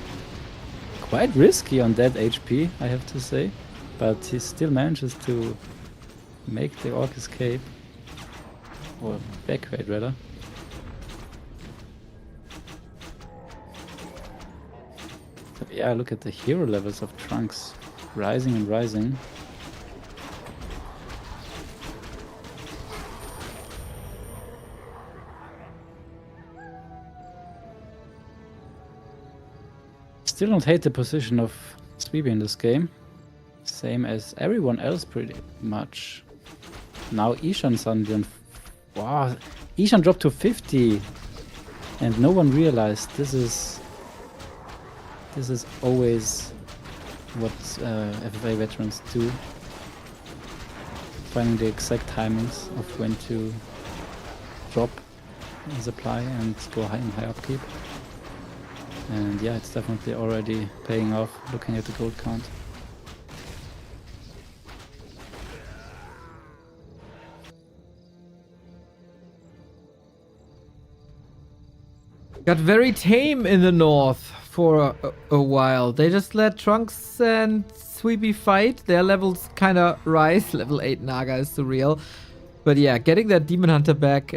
S2: quite risky on that HP, I have to say. But he still manages to make the Orc escape. Or evacuate, rather. So yeah, look at the hero levels of Trunkz. Rising and rising. Still don't hate the position of Svibi in this game. Same as everyone else pretty much. Now Eshan suddenly on... Wow, Eshan dropped to 50. And no one realized this is always what FFA veterans do. Finding the exact timings of when to drop in supply and go high in high upkeep. And yeah, it's definitely already paying off looking at the gold count.
S1: Got very tame in the north for a while. They just let Trunkz and Svibi fight. Their levels kind of rise. Level 8 Naga is surreal. But yeah, getting that Demon Hunter back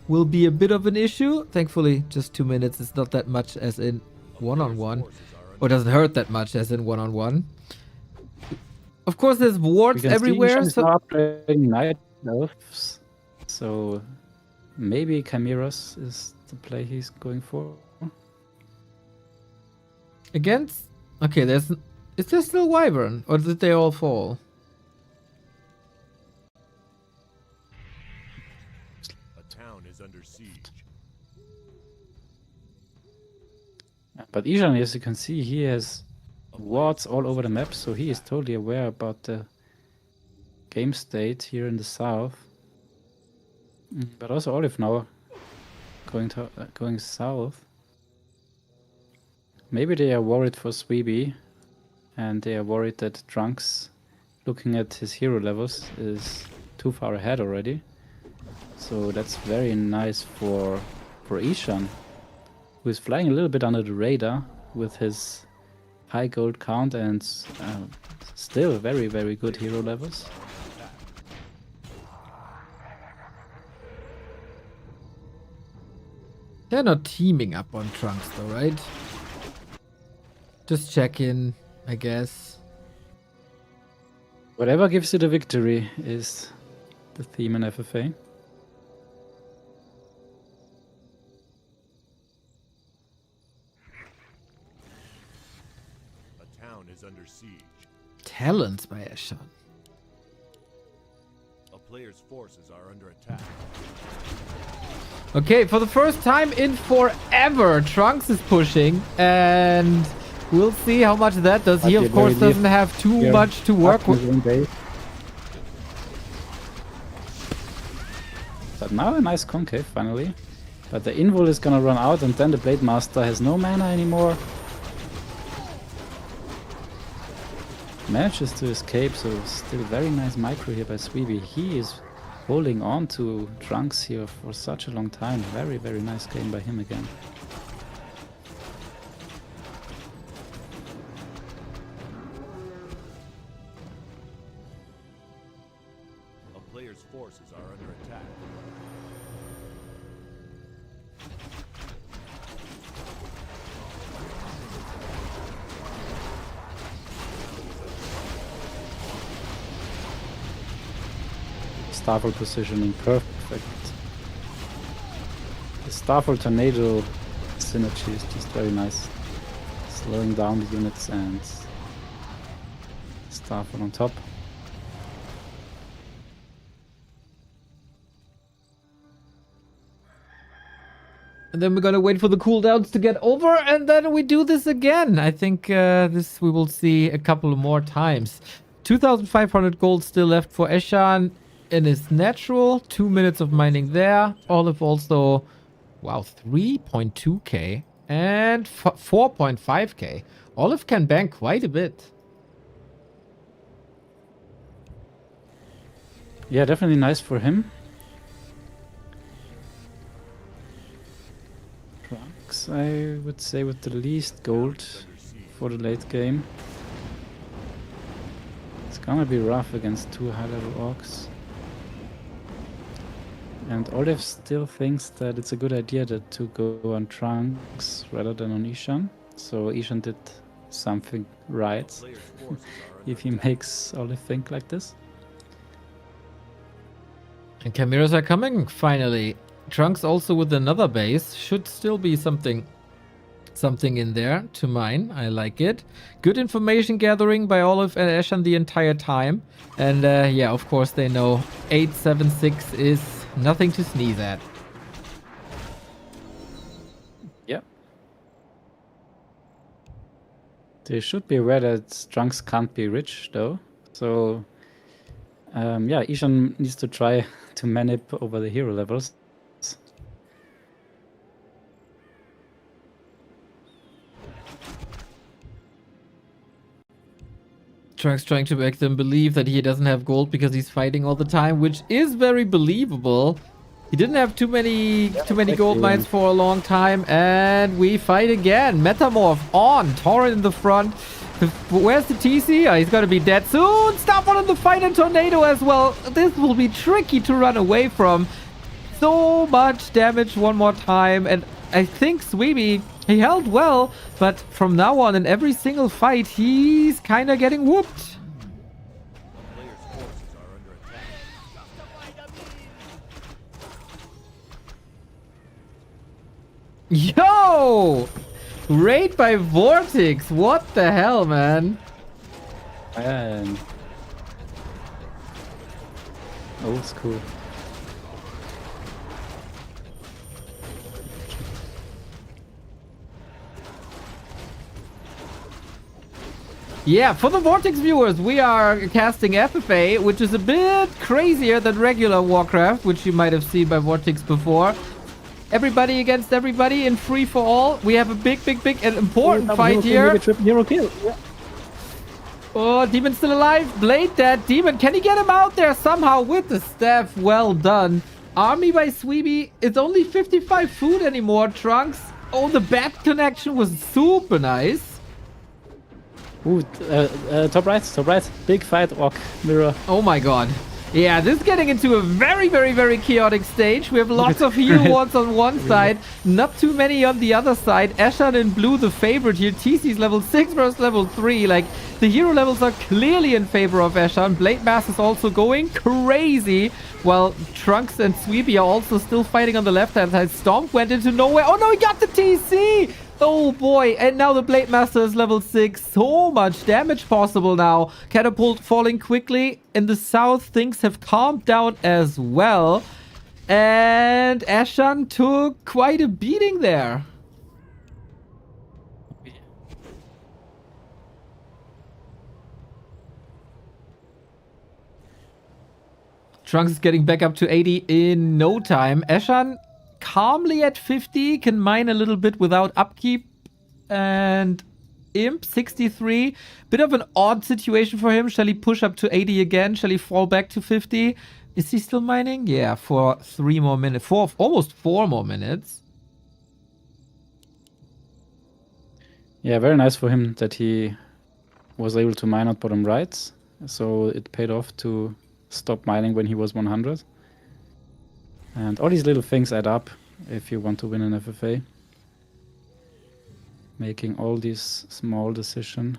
S1: will be a bit of an issue. Thankfully, just 2 minutes. It's not that much as in one-on-one. Or doesn't hurt that much as in one-on-one. Of course, there's wards everywhere.
S2: So upgrading Night Elves. So maybe Chimeras is the play he's going for.
S1: Against... Okay, is there still Wyvern? Or did they all fall?
S3: A town is under siege.
S2: But Eshan, as you can see, he has wards all over the map, so he is totally aware about the game state here in the south. But also Olive now going south. Maybe they are worried for Svibi and they are worried that Trunkz, looking at his hero levels, is too far ahead already. So that's very nice for Eshan, who is flying a little bit under the radar with his high gold count and still very, very good hero levels.
S1: They're not teaming up on Trunkz though, right? Just check in, I guess.
S2: Whatever gives you the victory is the theme in FFA.
S3: A town is under siege.
S1: Talents by Eshan.
S3: A player's forces are under attack.
S1: Okay, for the first time in forever, Trunkz is pushing, and we'll see how much that does. He, of course, doesn't have too much to work with.
S2: But now a nice concave, finally. But the invul is gonna run out, and then the Blade Master has no mana anymore. Manages to escape, so still very nice micro here by Svibi. He is holding on to Trunkz here for such a long time. Very, very nice game by him again.
S3: A player's forces are under attack.
S2: Starfall positioning perfect. The Starfall Tornado synergy is just very nice. Slowing down the units and Starfall on top.
S1: And then we're gonna wait for the cooldowns to get over, and then we do this again. I think this we will see a couple more times. 2,500 gold still left for Eshan in his natural. 2 minutes of mining there. Olive also, wow, 3.2k and 4.5k. Olive can bank quite a bit.
S2: Yeah, definitely nice for him. Trunkz, I would say, with the least gold for the late game. It's gonna be rough against two high-level orcs. And Olive still thinks that it's a good idea to go on Trunkz rather than on Eshan. So Eshan did something right if he makes Olive think like this.
S1: And Chimeras are coming, finally. Trunkz also with another base. Should still be something in there to mine. I like it. Good information gathering by Olive and Eshan the entire time. And yeah, of course they know 876 is nothing to sneeze at.
S2: Yep. They should be aware that Trunkz can't be rich though. So yeah, Eshan needs to try to manip over the hero levels.
S1: Trunkz trying to make them believe that he doesn't have gold because he's fighting all the time, which is very believable. He didn't have too many gold mines for a long time, and we fight again. Metamorph on, Torrent in the front. Where's the TC? Oh, he's gonna be dead soon. Stop on the fight and Tornado as well. This will be tricky to run away from. So much damage one more time, and I think Svibi, he held well, but from now on in every single fight, he's kind of getting whooped. Yo! Raid by Vortex. What the hell, man?
S2: And old school.
S1: Yeah, for the Vortex viewers, we are casting FFA, which is a bit crazier than regular Warcraft, which you might have seen by Vortex before. Everybody against everybody in free for all. We have a big and important fight here.
S2: Hero kill. Yeah.
S1: Oh, Demon's still alive. Blade dead. Demon, can he get him out there somehow with the staff? Well done. Army by Svibi. It's only 55 food anymore, Trunkz. Oh, the bat connection was super nice.
S2: Ooh, top right. Big fight, Orc Mirror.
S1: Oh my god. Yeah, this is getting into a very, very, very chaotic stage. We have lots of heal wards on one side, not too many on the other side. Eshan in blue, the favorite here. TC's level 6 versus level 3. Like, the hero levels are clearly in favor of Eshan. Blade Mass is also going crazy, while Trunkz and Svibi are also still fighting on the left-hand side. Stomp went into nowhere. Oh no, he got the TC! Oh boy, and now the Blade Master is level 6. So much damage possible now. Catapult falling quickly. In the south, things have calmed down as well. And Eshan took quite a beating there. Trunkz is getting back up to 80 in no time. Eshan calmly at 50, can mine a little bit without upkeep. And Imp 63, bit of an odd situation for him. Shall he push up to 80 again? Shall he fall back to 50? Is he still mining? Yeah, for 3 more minutes, almost 4 more minutes.
S2: Yeah, very nice for him that he was able to mine out bottom right. So it paid off to stop mining when he was 100. And all these little things add up if you want to win an FFA. Making all these small decisions.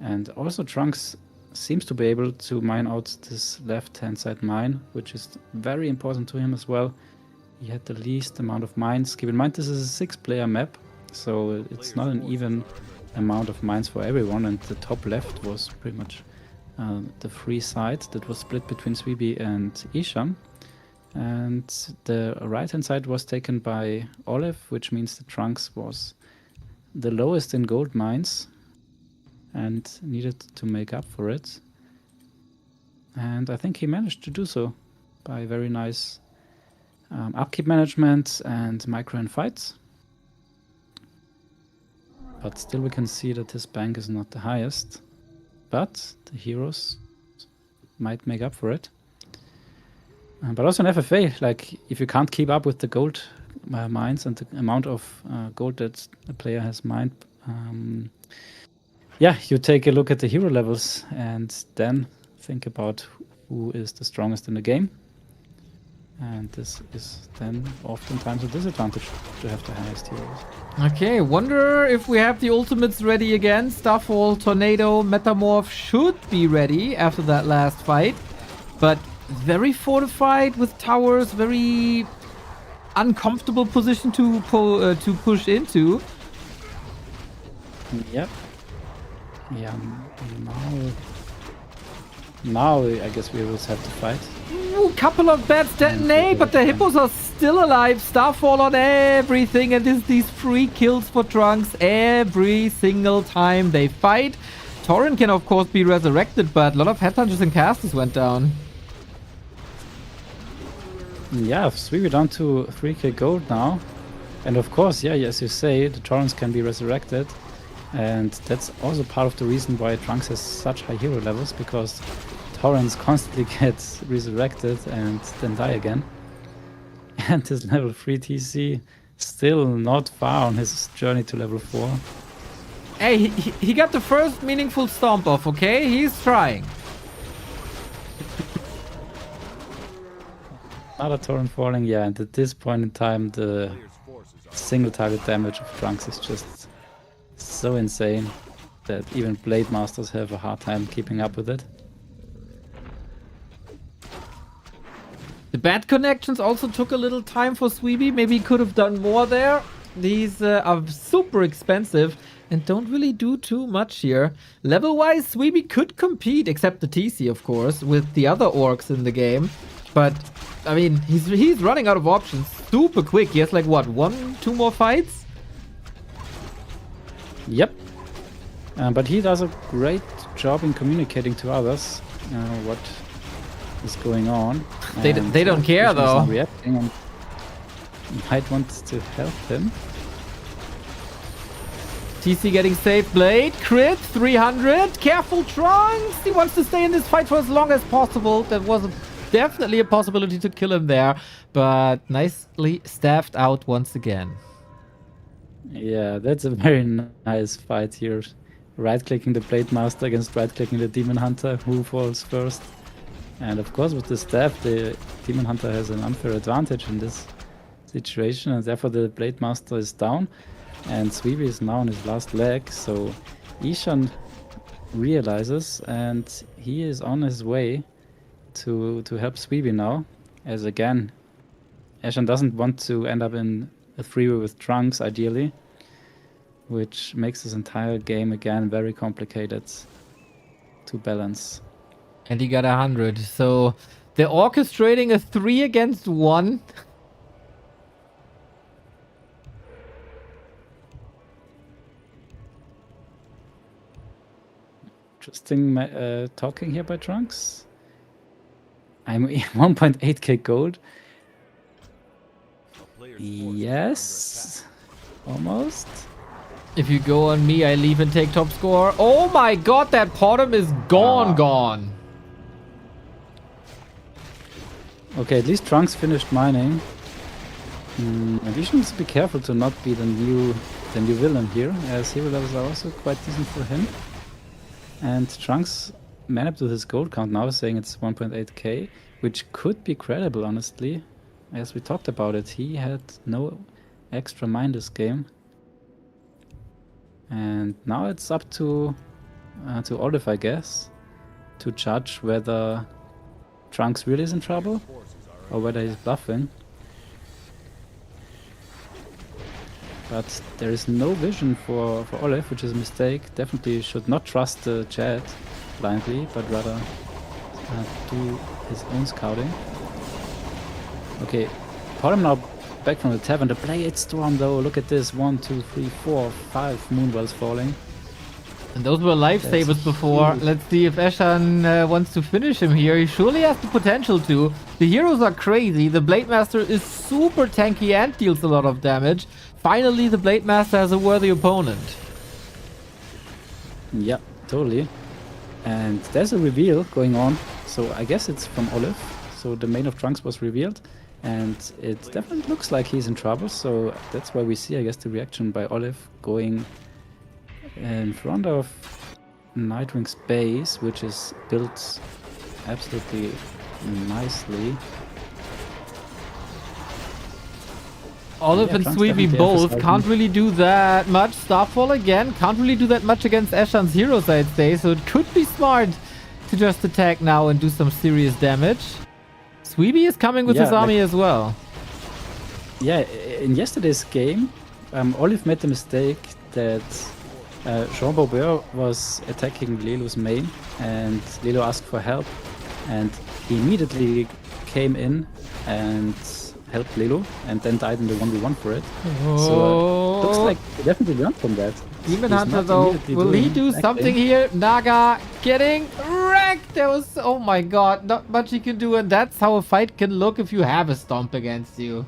S2: And also Trunkz seems to be able to mine out this left-hand side mine, which is very important to him as well. He had the least amount of mines. Keep in mind this is a 6-player map, so it's not an even amount of mines for everyone, and the top left was pretty much the free side that was split between Svibi and Eshan. And the right-hand side was taken by Olive, which means the Trunkz was the lowest in gold mines and needed to make up for it. And I think he managed to do so by very nice upkeep management and micro-end fights. But still we can see that his bank is not the highest. But the heroes might make up for it. But also in FFA, like if you can't keep up with the gold mines and the amount of gold that a player has mined, yeah, you take a look at the hero levels and then think about who is the strongest in the game. And this is then oftentimes a disadvantage to have the highest heroes.
S1: Okay, wonder if we have the ultimates ready again. Starfall, Tornado, Metamorph should be ready after that last fight. But very fortified with towers, very uncomfortable position to push into.
S2: Yep. Yeah, now I guess we will have to fight.
S1: Ooh, couple of bats detonate, but the hippos are still alive. Starfall on everything, and these free kills for Trunkz every single time they fight. Torrent can of course be resurrected, but a lot of headhunters and casters went down.
S2: Yeah, Svibi down to 3k gold now. And of course, yeah, as you say, the Torrents can be resurrected. And that's also part of the reason why Trunkz has such high hero levels, because Torrents constantly get resurrected and then die again. And his level 3 TC still not far on his journey to level 4.
S1: Hey, he got the first meaningful stomp off, okay? He's trying.
S2: Another Torrent falling, yeah, and at this point in time the single target damage of Trunkz is just so insane that even Blade Masters have a hard time keeping up with it.
S1: The bad connections also took a little time for Svibi. Maybe he could have done more there. These are super expensive and don't really do too much here. Level-wise, Svibi could compete, except the TC, of course, with the other orcs in the game. But, I mean, he's running out of options super quick. He has like, what, 1-2 more fights?
S2: Yep. But he does a great job in communicating to others what is going on.
S1: They don't care, though.
S2: Reacting and might want to help him.
S1: TC getting safe blade. Crit, 300. Careful, Trunkz. He wants to stay in this fight for as long as possible. That was definitely a possibility to kill him there. But nicely staffed out once again.
S2: Yeah, that's a very nice fight here. Right-clicking the Blade Master against right-clicking the Demon Hunter. Who falls first? And of course, with the staff, the Demon Hunter has an unfair advantage in this situation. And therefore, the Blade Master is down. And Svibi is now on his last leg, so Eshan realizes and he is on his way to help Svibi now. As again, Eshan doesn't want to end up in a 3-way with Trunkz, ideally, which makes this entire game again very complicated to balance.
S1: And he got 100, so they're orchestrating a 3 against 1.
S2: Interesting talking here by Trunkz. I'm 1.8k gold. Yes, almost.
S1: If you go on me, I leave and take top score. Oh my god, that bottom is gone.
S2: Okay, at least Trunkz finished mining. And he needs to be careful to not be the new villain here, as hero levels are also quite decent for him. And Trunkz man up to his gold count now, saying it's 1.8k, which could be credible, honestly. As we talked about it, he had no extra mine this game. And now it's up to Olive, I guess, to judge whether Trunkz really is in trouble or whether he's bluffing. But there is no vision for Olive, which is a mistake. Definitely should not trust the chat blindly, but rather do his own scouting. Okay, Bottom now back from the tavern. The Blade Storm though, look at this. 1, 2, 3, 4, 5 Moonwells falling.
S1: And those were lifesavers before.
S2: huge.
S1: Let's see if Eshan wants to finish him here. He surely has the potential to. The heroes are crazy. The Blade Master is super tanky and deals a lot of damage. Finally, the Blade Master has a worthy opponent.
S2: Yeah, totally. And there's a reveal going on. So I guess it's from Olive. So the main of Trunkz was revealed. And it definitely looks like he's in trouble. So that's why we see, I guess, the reaction by Olive going in front of Nightwing's base, which is built absolutely nicely.
S1: Olive
S2: Yeah,
S1: and
S2: Trunkz
S1: Svibi
S2: definitely
S1: both
S2: emphasizing-
S1: can't really do that much. Starfall again, can't really do that much against Eshan's heroes, I'd say. So it could be smart to just attack now and do some serious damage. Svibi is coming with his army as well.
S2: Yeah, in yesterday's game, Olive made the mistake that Jean Bobeur was attacking Lelo's main, and Lelo asked for help, and he immediately came in and helped Lelo, and then died in the 1v1 for it. So looks like he definitely learned from that.
S1: Demon
S2: He's
S1: Hunter
S2: not
S1: though,
S2: immediately
S1: will he
S2: doing
S1: do
S2: acting.
S1: something here? Naga getting wrecked. There was, oh my god, not much he can do, and that's how a fight can look if you have a stomp against you.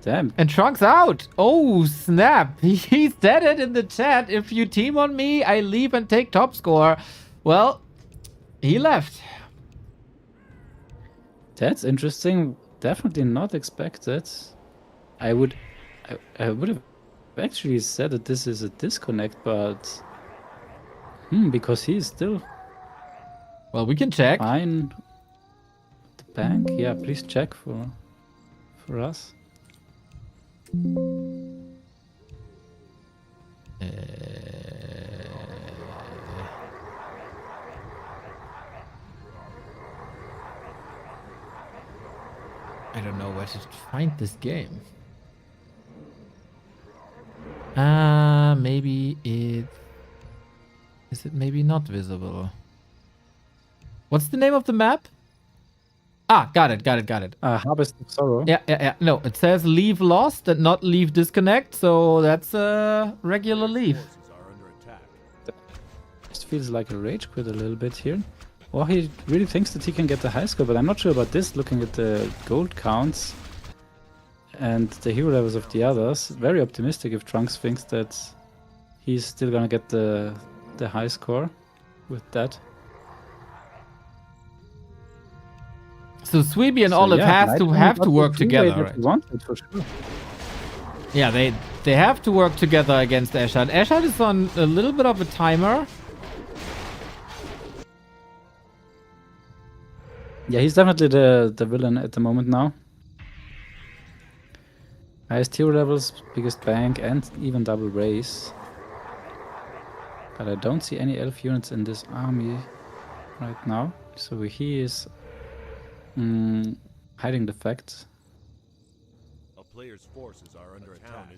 S2: Damn.
S1: And Trunkz out. Oh snap, he said it in the chat. If you team on me, I leave and take top score. Well, he left.
S2: That's interesting. Definitely not expected. I would have actually said that this is a disconnect, but because he is still
S1: Well, we can check.
S2: fine. The bank, yeah. Please check for us.
S1: I don't know where to find this game. Maybe it... Is it maybe not visible? What's the name of the map? Ah, got it.
S2: Harvest of Sorrow.
S1: Yeah. No, it says leave lost and not leave disconnect, so that's a regular leave.
S3: Forces are under attack.
S2: Just feels like a rage quit a little bit here. Or he really thinks that he can get the high score, but I'm not sure about this. Looking at the gold counts, and the hero levels of the others. Very optimistic if Trunkz thinks that he's still gonna get the high score with that.
S1: So Svibi and
S2: So
S1: Olive
S2: yeah,
S1: have to work together, right?
S2: Wanted for sure.
S1: Yeah, they have to work together against Eshan. Eshan is on a little bit of a timer.
S2: Yeah, he's definitely the villain at the moment now. Highest hero levels, biggest bank, and even double race. But I don't see any elf units in this army right now. So he is hiding the facts.
S3: A player's forces are under attack.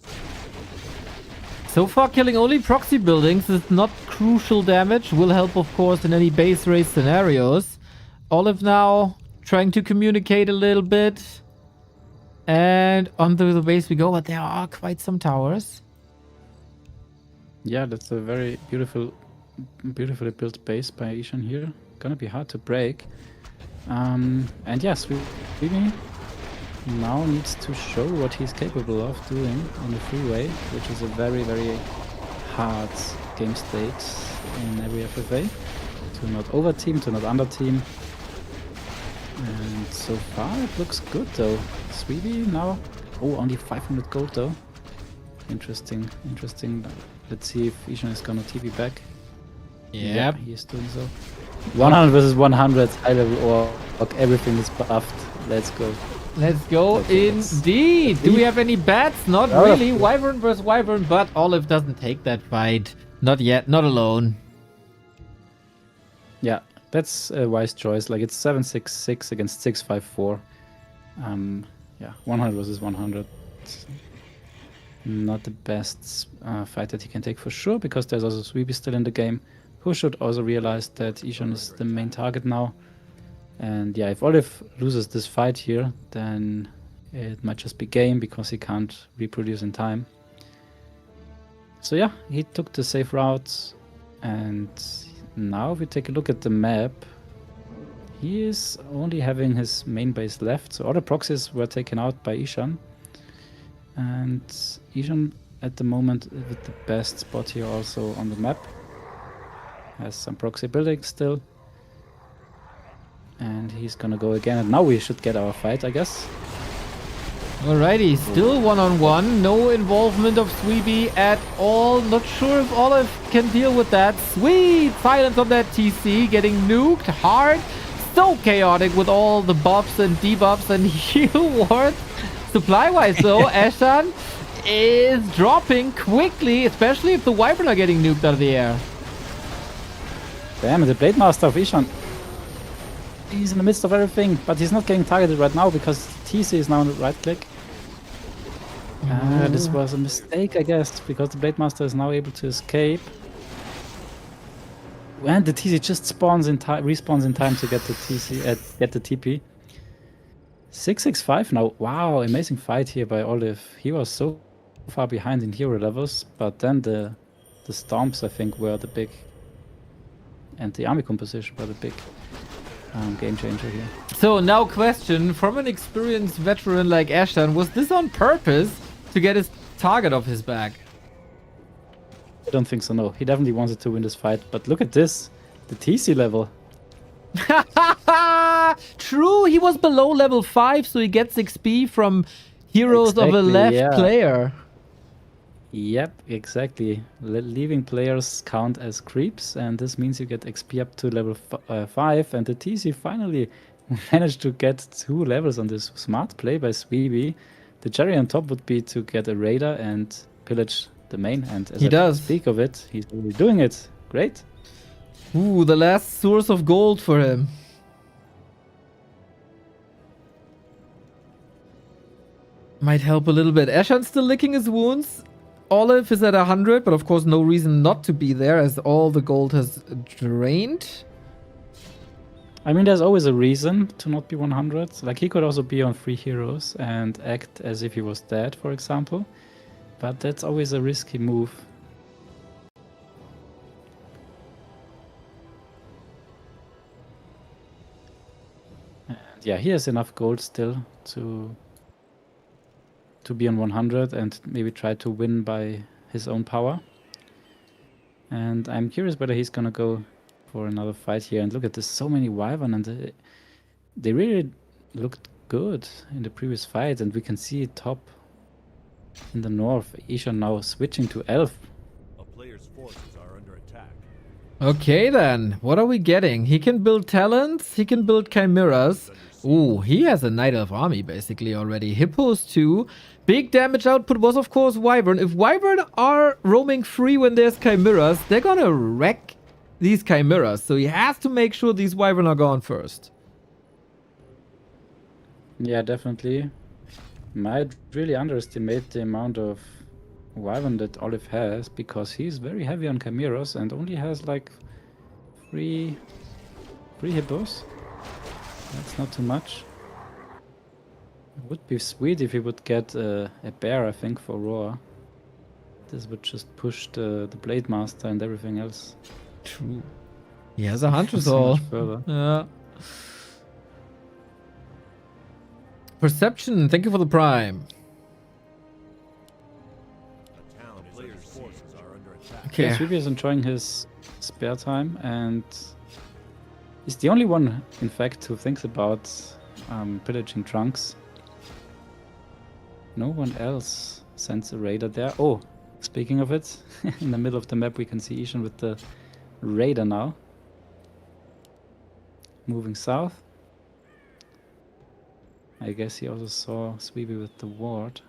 S1: So far, killing only proxy buildings is not crucial damage. Will help, of course, in any base race scenarios. Olive now trying to communicate a little bit. And onto the base we go, but there are quite some towers.
S2: Yeah, that's a very beautifully built base by Eshan here. Gonna be hard to break. And yes, Svibi now needs to show what he's capable of doing on the freeway, which is a very, very hard game state in every FFA. To not over team, to not under team. And so far it looks good though. Svibi now, only 500 gold though. Interesting. Let's see if Eshan is gonna TP back.
S1: Yep.
S2: He is doing so. 100 versus 100, high level orc, everything is buffed. Let's go.
S1: Let's go indeed. Do we have any bats? Not really. Wyvern versus Wyvern, but Olive doesn't take that fight. Not yet, not alone.
S2: Yeah, that's a wise choice. Like it's 766 against 654. Yeah, 100 versus 100. Not the best fight that he can take for sure, because there's also Svibi still in the game, who should also realize that Eshan is the main target now. And yeah, if Olive loses this fight here, then it might just be game because he can't reproduce in time. So yeah, he took the safe route. And now if we take a look at the map, he is only having his main base left. So all the proxies were taken out by Eshan. And Eshan at the moment with the best spot here also on the map. Has some proxy buildings still. And he's gonna go again, and now we should get our fight, I guess.
S1: Alrighty, still one-on-one. No involvement of Svibi at all. Not sure if Olive can deal with that. Sweet silence on that TC, getting nuked hard. So chaotic with all the buffs and debuffs and heal wards. Supply-wise though, Eshan is dropping quickly, especially if the Wyvern are getting nuked out of the air.
S2: Damn, the Blade Master of Eshan. He's in the midst of everything, but he's not getting targeted right now because TC is now on the right click. This was a mistake, I guess, because the Blade Master is now able to escape. And the TC just spawns in time, respawns in time to get the TC, get the TP. 665 now. Wow, amazing fight here by Olive. He was so far behind in hero levels, but then the stomps, I think, were the big, and the army composition were the big game changer here.
S1: So now question, from an experienced veteran like Eshan, was this on purpose to get his target off his back?
S2: I don't think so, no. He definitely wanted to win this fight, but look at this. The TC level.
S1: True, he was below level 5, so he gets XP from heroes of a left player.
S2: Yep, exactly. Leaving players count as creeps, and this means you get XP up to level 5, and the TC finally managed to get 2 levels on this smart play by Svibi. The cherry on top would be to get a raider and pillage the main, and as I speak of it, he's already doing it. Great.
S1: Ooh, the last source of gold for him. Might help a little bit. Eshan's still licking his wounds. Olive is at 100, but of course no reason not to be there as all the gold has drained.
S2: I mean, there's always a reason to not be 100. Like, he could also be on 3 heroes and act as if he was dead, for example. But that's always a risky move. And yeah, he has enough gold still to to be on 100 and maybe try to win by his own power. And I'm curious whether he's gonna go for another fight here. And look at this, so many Wyvern, and they really looked good in the previous fight. And we can see top in the north, Eshan now switching to Elf.
S3: A player's forces are under attack.
S1: Okay then, what are we getting? He can build talents, he can build chimeras. Ooh, he has a Night Elf army basically already. Hippos too. Big damage output was of course Wyvern. If Wyvern are roaming free when there's chimeras, they're gonna wreck these chimeras. So he has to make sure these Wyvern are gone first.
S2: Yeah, definitely. Might really underestimate the amount of Wyvern that Olive has, because he's very heavy on chimeras and only has like three hippos. That's not too much. It would be sweet if he would get a bear, I think, for Roar. This would just push the Blade Master and everything else
S1: True. He has a Hunter's
S2: so
S1: Hall.
S2: much further.
S1: Yeah. Perception, thank you for the prime.
S3: A town is player's forces are under attack.
S1: Okay.
S2: Yeah, Svibi is enjoying his spare time and he's the only one, in fact, who thinks about pillaging Trunkz. No one else sends a raider there. Oh, speaking of it, in the middle of the map we can see Eshan with the raider now. Moving south. I guess he also saw Svibi with the ward.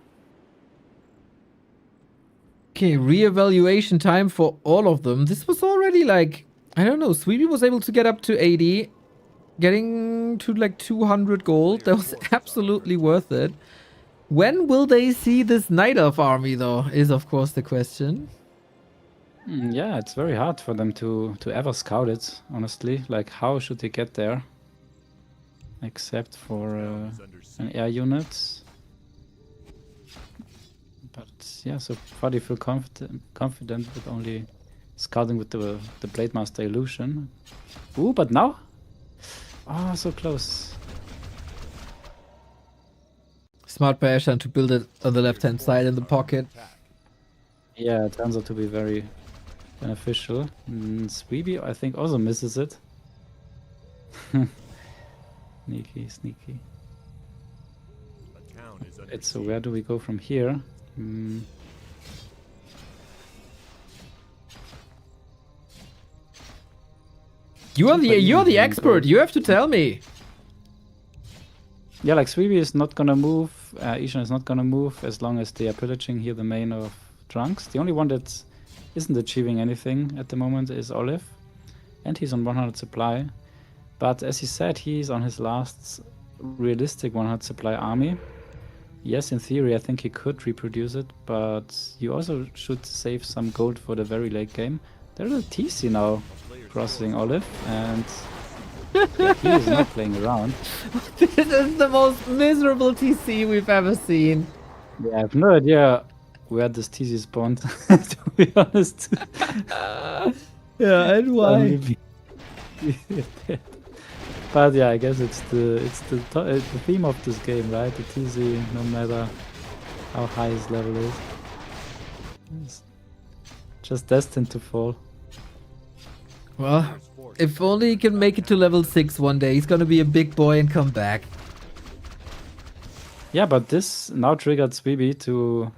S1: Okay, reevaluation time for all of them. This was already like, I don't know, Svibi was able to get up to 80, getting to like 200 gold. That was absolutely worth it. When will they see this Night Elf army though, is of course the question.
S2: Yeah, it's very hard for them to ever scout it, honestly. Like, how should they get there? Except for
S3: Is under siege.
S2: an air unit. But yeah, so far they feel confident with only scouting with the Blade Master illusion. Ooh, but now? Oh, so close.
S1: Smart by Eshan to build it on the left-hand side in the pocket.
S2: Yeah, it turns out to be very beneficial. Svibi, I think, also misses it. Sneaky, sneaky.
S3: A town is under
S2: So where do we go from here?
S1: You're the expert. You have to tell me.
S2: Yeah, like Svibi is not gonna move, Eshan is not gonna move as long as they are pillaging here the main of Trunkz. The only one that isn't achieving anything at the moment is Olive, and he's on 100 supply. But as he said, he's on his last realistic 100 supply army. Yes, in theory, I think he could reproduce it, but you also should save some gold for the very late game. There's a TC now crossing Olive, and yeah, he is not playing around.
S1: This is the most miserable TC we've ever seen.
S2: Yeah, I have no idea where this TC spawned, to be honest.
S1: Yeah, and why?
S2: But yeah, I guess it's the theme of this game, right? The TC, no matter how high his level is, it's just destined to fall.
S1: Well, if only he can make it to level 6 one day. He's gonna be a big boy and come back.
S2: Yeah, but this now triggered Svibi to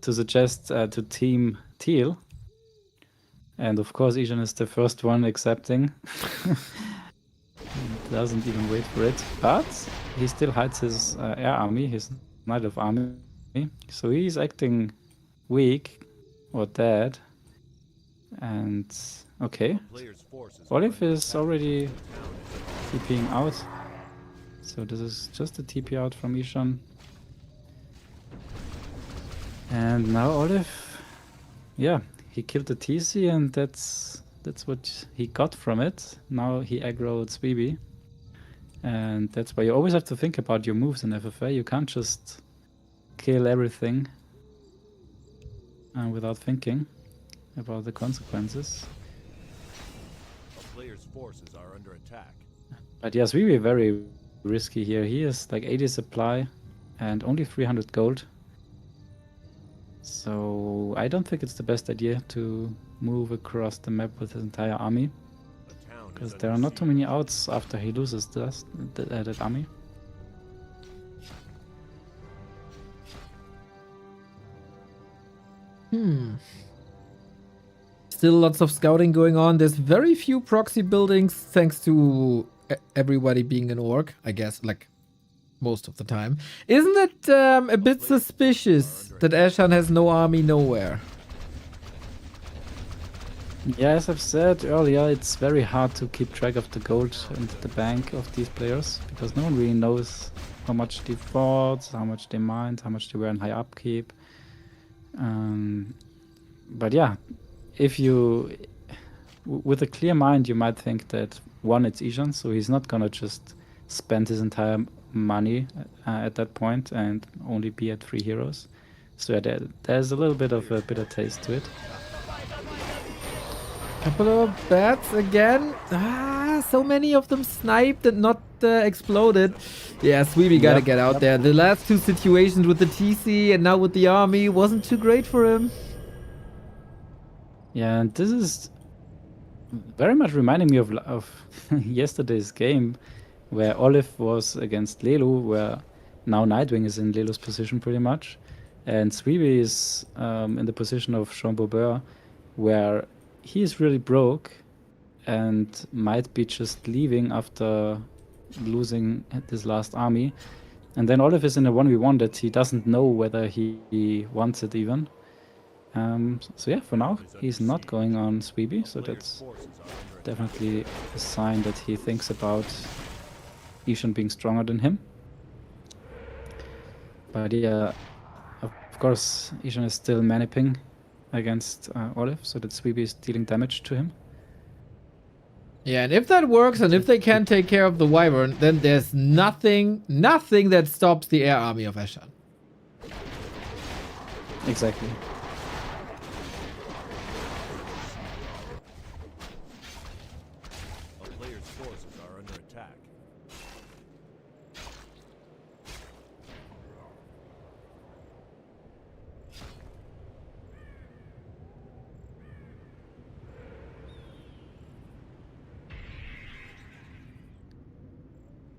S2: suggest to team Teal. And of course, Eshan is the first one accepting. Doesn't even wait for it. But he still hides his air army, his Night Elf army. So he's acting weak or dead. And okay.
S3: player's forces are
S2: Olive
S3: under
S2: is
S3: attack.
S2: already
S3: Town is under
S2: TPing out. So this is just a TP out from Eshan. And now Olive, yeah, he killed the TC, and that's what he got from it. Now he aggroed Svibi. And that's why you always have to think about your moves in FFA. You can't just kill everything without thinking about the consequences.
S3: A player's forces are under attack.
S2: But yes, Svibi very risky here. He is like 80 supply. and only 300 gold. So I don't think it's the best idea to move across the map with his entire army,
S3: The town is
S2: because
S3: under
S2: there are not too
S3: siege.
S2: many outs after he loses that army.
S1: Still lots of scouting going on. There's very few proxy buildings thanks to everybody being an orc, I guess, like most of the time. Isn't it a bit suspicious that Eshan has no army nowhere?
S2: Yeah, as I've said earlier, it's very hard to keep track of the gold and the bank of these players, because no one really knows how much they fought, how much they mined, how much they were in high upkeep. But yeah, if you, with a clear mind, you might think that one, it's Eshan, so he's not gonna just spend his entire money at that point and only be at 3 heroes. So yeah, there's a little bit of a bitter taste to it.
S1: Couple of bats again. So many of them sniped and not exploded. Yeah, Svibi gotta get out there. The last two situations with the TC and now with the army wasn't too great for him.
S2: Yeah, and this is very much reminding me of yesterday's game, where Olive was against Lelu, where now Nightwing is in Lelu's position pretty much, and Svibi is in the position of Sean Bobeur, where he is really broke and might be just leaving after losing his last army. And then Olive is in a 1v1 that he doesn't know whether he wants it even. So yeah, for now, he's not going on Svibi, so that's definitely a sign that he thinks about Eshan being stronger than him. But yeah, of course, Eshan is still maniping against Olive, so that Svibi is dealing damage to him.
S1: Yeah, and if that works, and if they can take care of the Wyvern, then there's nothing that stops the air army of Eshan.
S2: Exactly.
S3: A player's forces are under attack.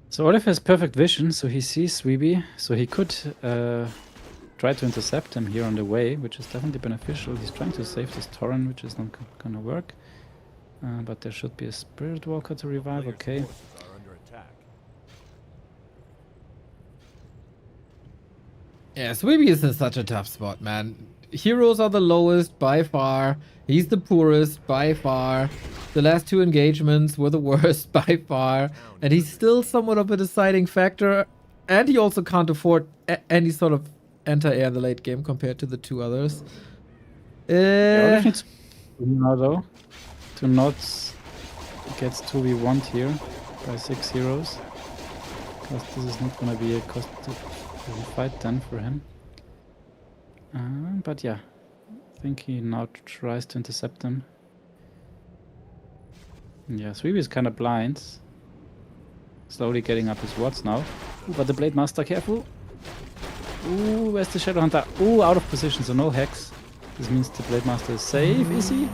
S2: So Olive has perfect vision, so he sees Svibi, so he could try to intercept him here on the way, which is definitely beneficial. He's trying to save this Torrent, which is not gonna work. But there should be a Spirit Walker to revive,
S3: Player's
S2: okay.
S3: forces are under attack.
S1: Yeah, Svibi is in such a tough spot, man. Heroes are the lowest by far. He's the poorest by far. The last two engagements were the worst by far. And he's still somewhat of a deciding factor. And he also can't afford any sort of anti-air in the late game compared to the two others.
S2: Yeah, Olive needs now though to not get 2v1 here by 6 heroes, because this is not gonna be a costly fight then for him. But yeah, I think he now tries to intercept them. Yeah, Svibi is kind of blind. Slowly getting up his wards now. Ooh, but the Blade Master, careful! Ooh, where's the Shadow Hunter? Ooh, out of position, so no hex. This means the Blade Master is safe, is he?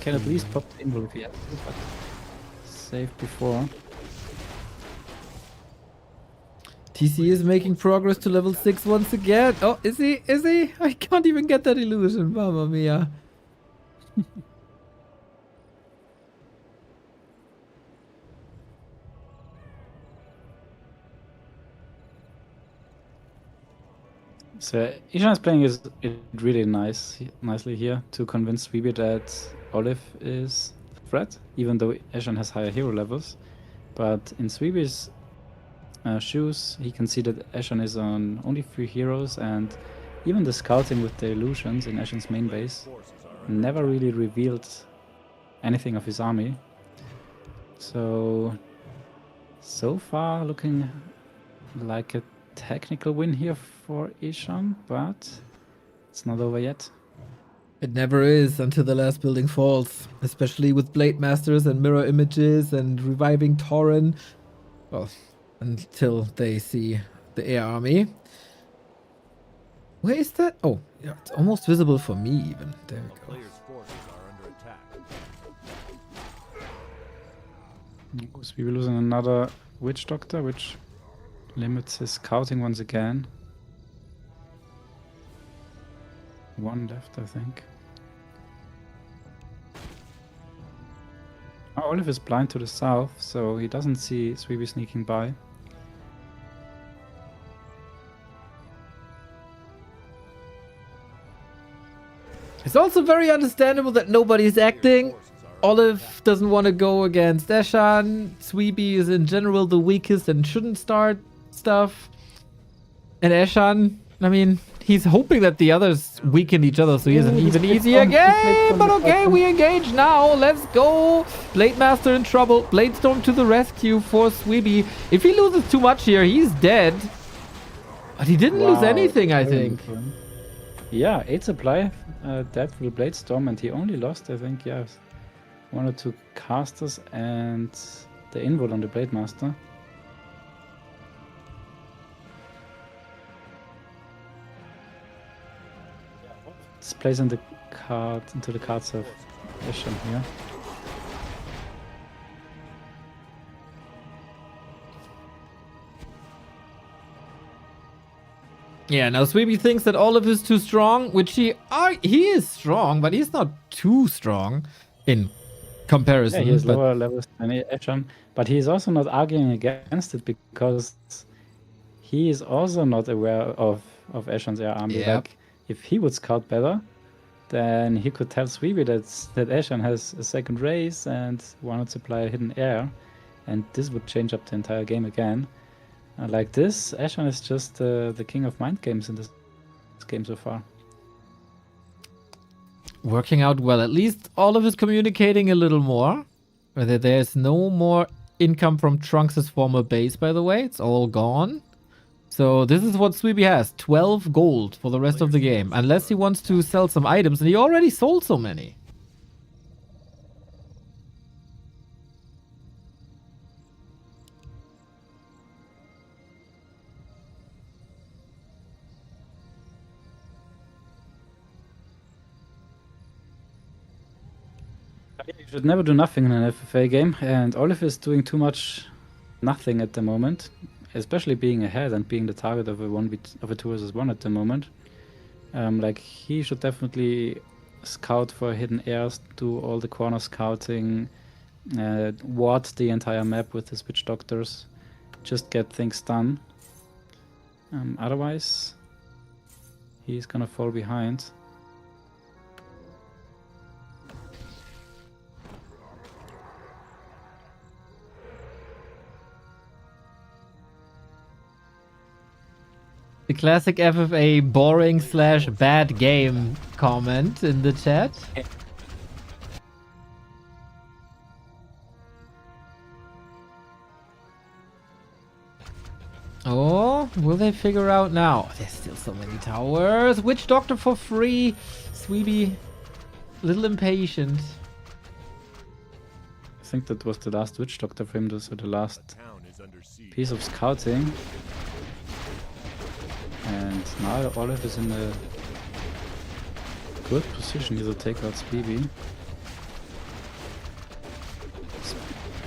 S2: Can at least pop the invul if he has to, but safe before.
S1: TC is making progress to level 6 once again. Oh, is he? Is he? I can't even get that illusion. Mamma mia.
S2: So Eshan is playing it really nicely here to convince Svibi that Olive is a threat, even though Eshan has higher hero levels. But in Svibi's shoes, he can see that Eshan is on only 3 heroes, and even the scouting with the illusions in Eshan's main base never really revealed anything of his army. So far looking like a technical win here for Eshan, but it's not over yet.
S1: It never is until the last building falls, especially with Blade Masters and mirror images and reviving Torrent. Well, until they see the air army. Where is that? Oh, yeah, it's almost visible for me even. There
S3: A
S1: we go.
S3: player's forces are under attack.
S2: We were losing another Witch Doctor, which limits his scouting once again. One left, I think. Oh, Olive is blind to the south, so he doesn't see Svibi sneaking by.
S1: It's also very understandable that nobody's acting. Olive doesn't want to go against Eshan. Svibi is in general the weakest and shouldn't start stuff. And Eshan, I mean, he's hoping that the others weaken each other so he has an even easier game. But okay, we engage now. Let's go. Blade Master in trouble. Bladestorm to the rescue for Svibi. If he loses too much here, he's dead. But he didn't lose anything, I think.
S2: Yeah, 8 supply, dead for the Bladestorm, and he only lost, I think, yeah, 1 or 2 casters and the invul on the Blade Master. This plays into the cards of Eshan here.
S1: Yeah, now Svibi thinks that Olive is too strong, which he is strong, but he's not too strong in comparison.
S2: Yeah, he has lower levels than Eshan, but he is also not arguing against it because he is also not aware of Eshan's air army.
S1: Yep.
S2: Like, if he would scout better, then he could tell Svibi that Eshan has a second race and wanted to supply hidden air, and this would change up the entire game again. Like this, Eshan is just the king of mind games in this game so far.
S1: Working out well. At least Olive is communicating a little more. Whether there's no more income from Trunk's former base, by the way. It's all gone. So this is what Svibi has. 12 gold for the rest of the game. Unless he wants to sell some items. And he already sold so many.
S2: You should never do nothing in an FFA game, and Olive is doing too much nothing at the moment, especially being ahead and being the target of a 2 versus 1 at the moment. Like, he should definitely scout for hidden airs, do all the corner scouting, ward the entire map with his Witch Doctors, just get things done. Otherwise, he's gonna fall behind.
S1: The classic FFA boring / bad game comment in the chat. Oh, will they figure out now? There's still so many towers. Witch Doctor for free. Svibi, little impatient.
S2: I think that was the last Witch Doctor for him, so the last
S3: Town is under siege.
S2: piece of scouting. And now Olive is in a good position here to take out Svibi.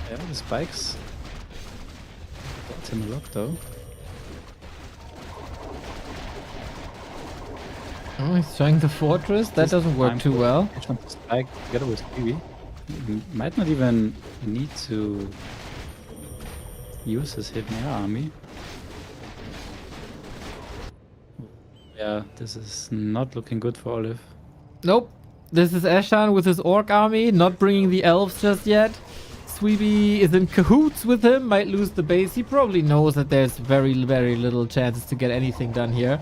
S2: Yeah, the spikes got him a lot though.
S1: Oh, he's trying the fortress. That doesn't work too well.
S2: Trying to spike together with Svibi. He might not even need to use his hidden air army. Yeah, this is not looking good for Olive.
S1: Nope. This is Eshan with his orc army, not bringing the elves just yet. Svibi is in cahoots with him, might lose the base. He probably knows that there's very, very little chances to get anything done here.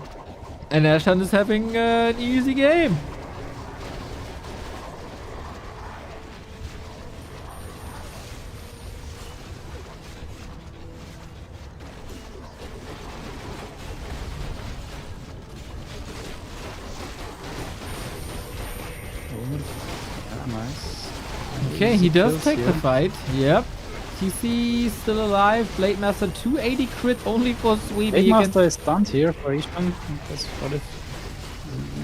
S1: And Eshan is having an easy game.
S2: Yeah, nice.
S1: Okay, he does
S2: kills
S1: take
S2: here.
S1: the fight. Yep. TC still alive. Blade Master 280 crit only for Svibi.
S2: Blade Master is stunned here for Eshan. That's what it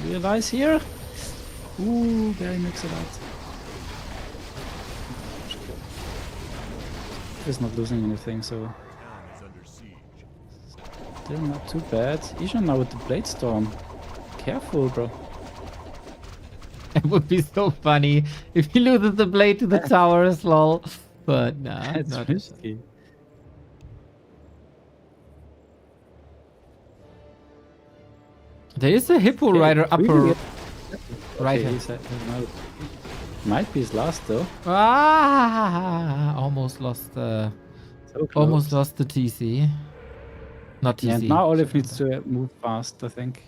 S2: realize here. Ooh, very mix it out. He's not losing anything, so
S3: Town is under siege.
S2: still not too bad. Eshan now with the Blade Storm. Careful, bro.
S1: It would be so funny if he loses the blade to the tower as well. But nah,
S2: It's
S1: not
S2: risky.
S1: There is a Hippo Rider upper right hand.
S2: Might be his last though.
S1: Ah, almost lost the
S2: So
S1: almost
S2: close.
S1: lost the TC. Not TC.
S2: Yeah, and now Olive needs to move fast, I think.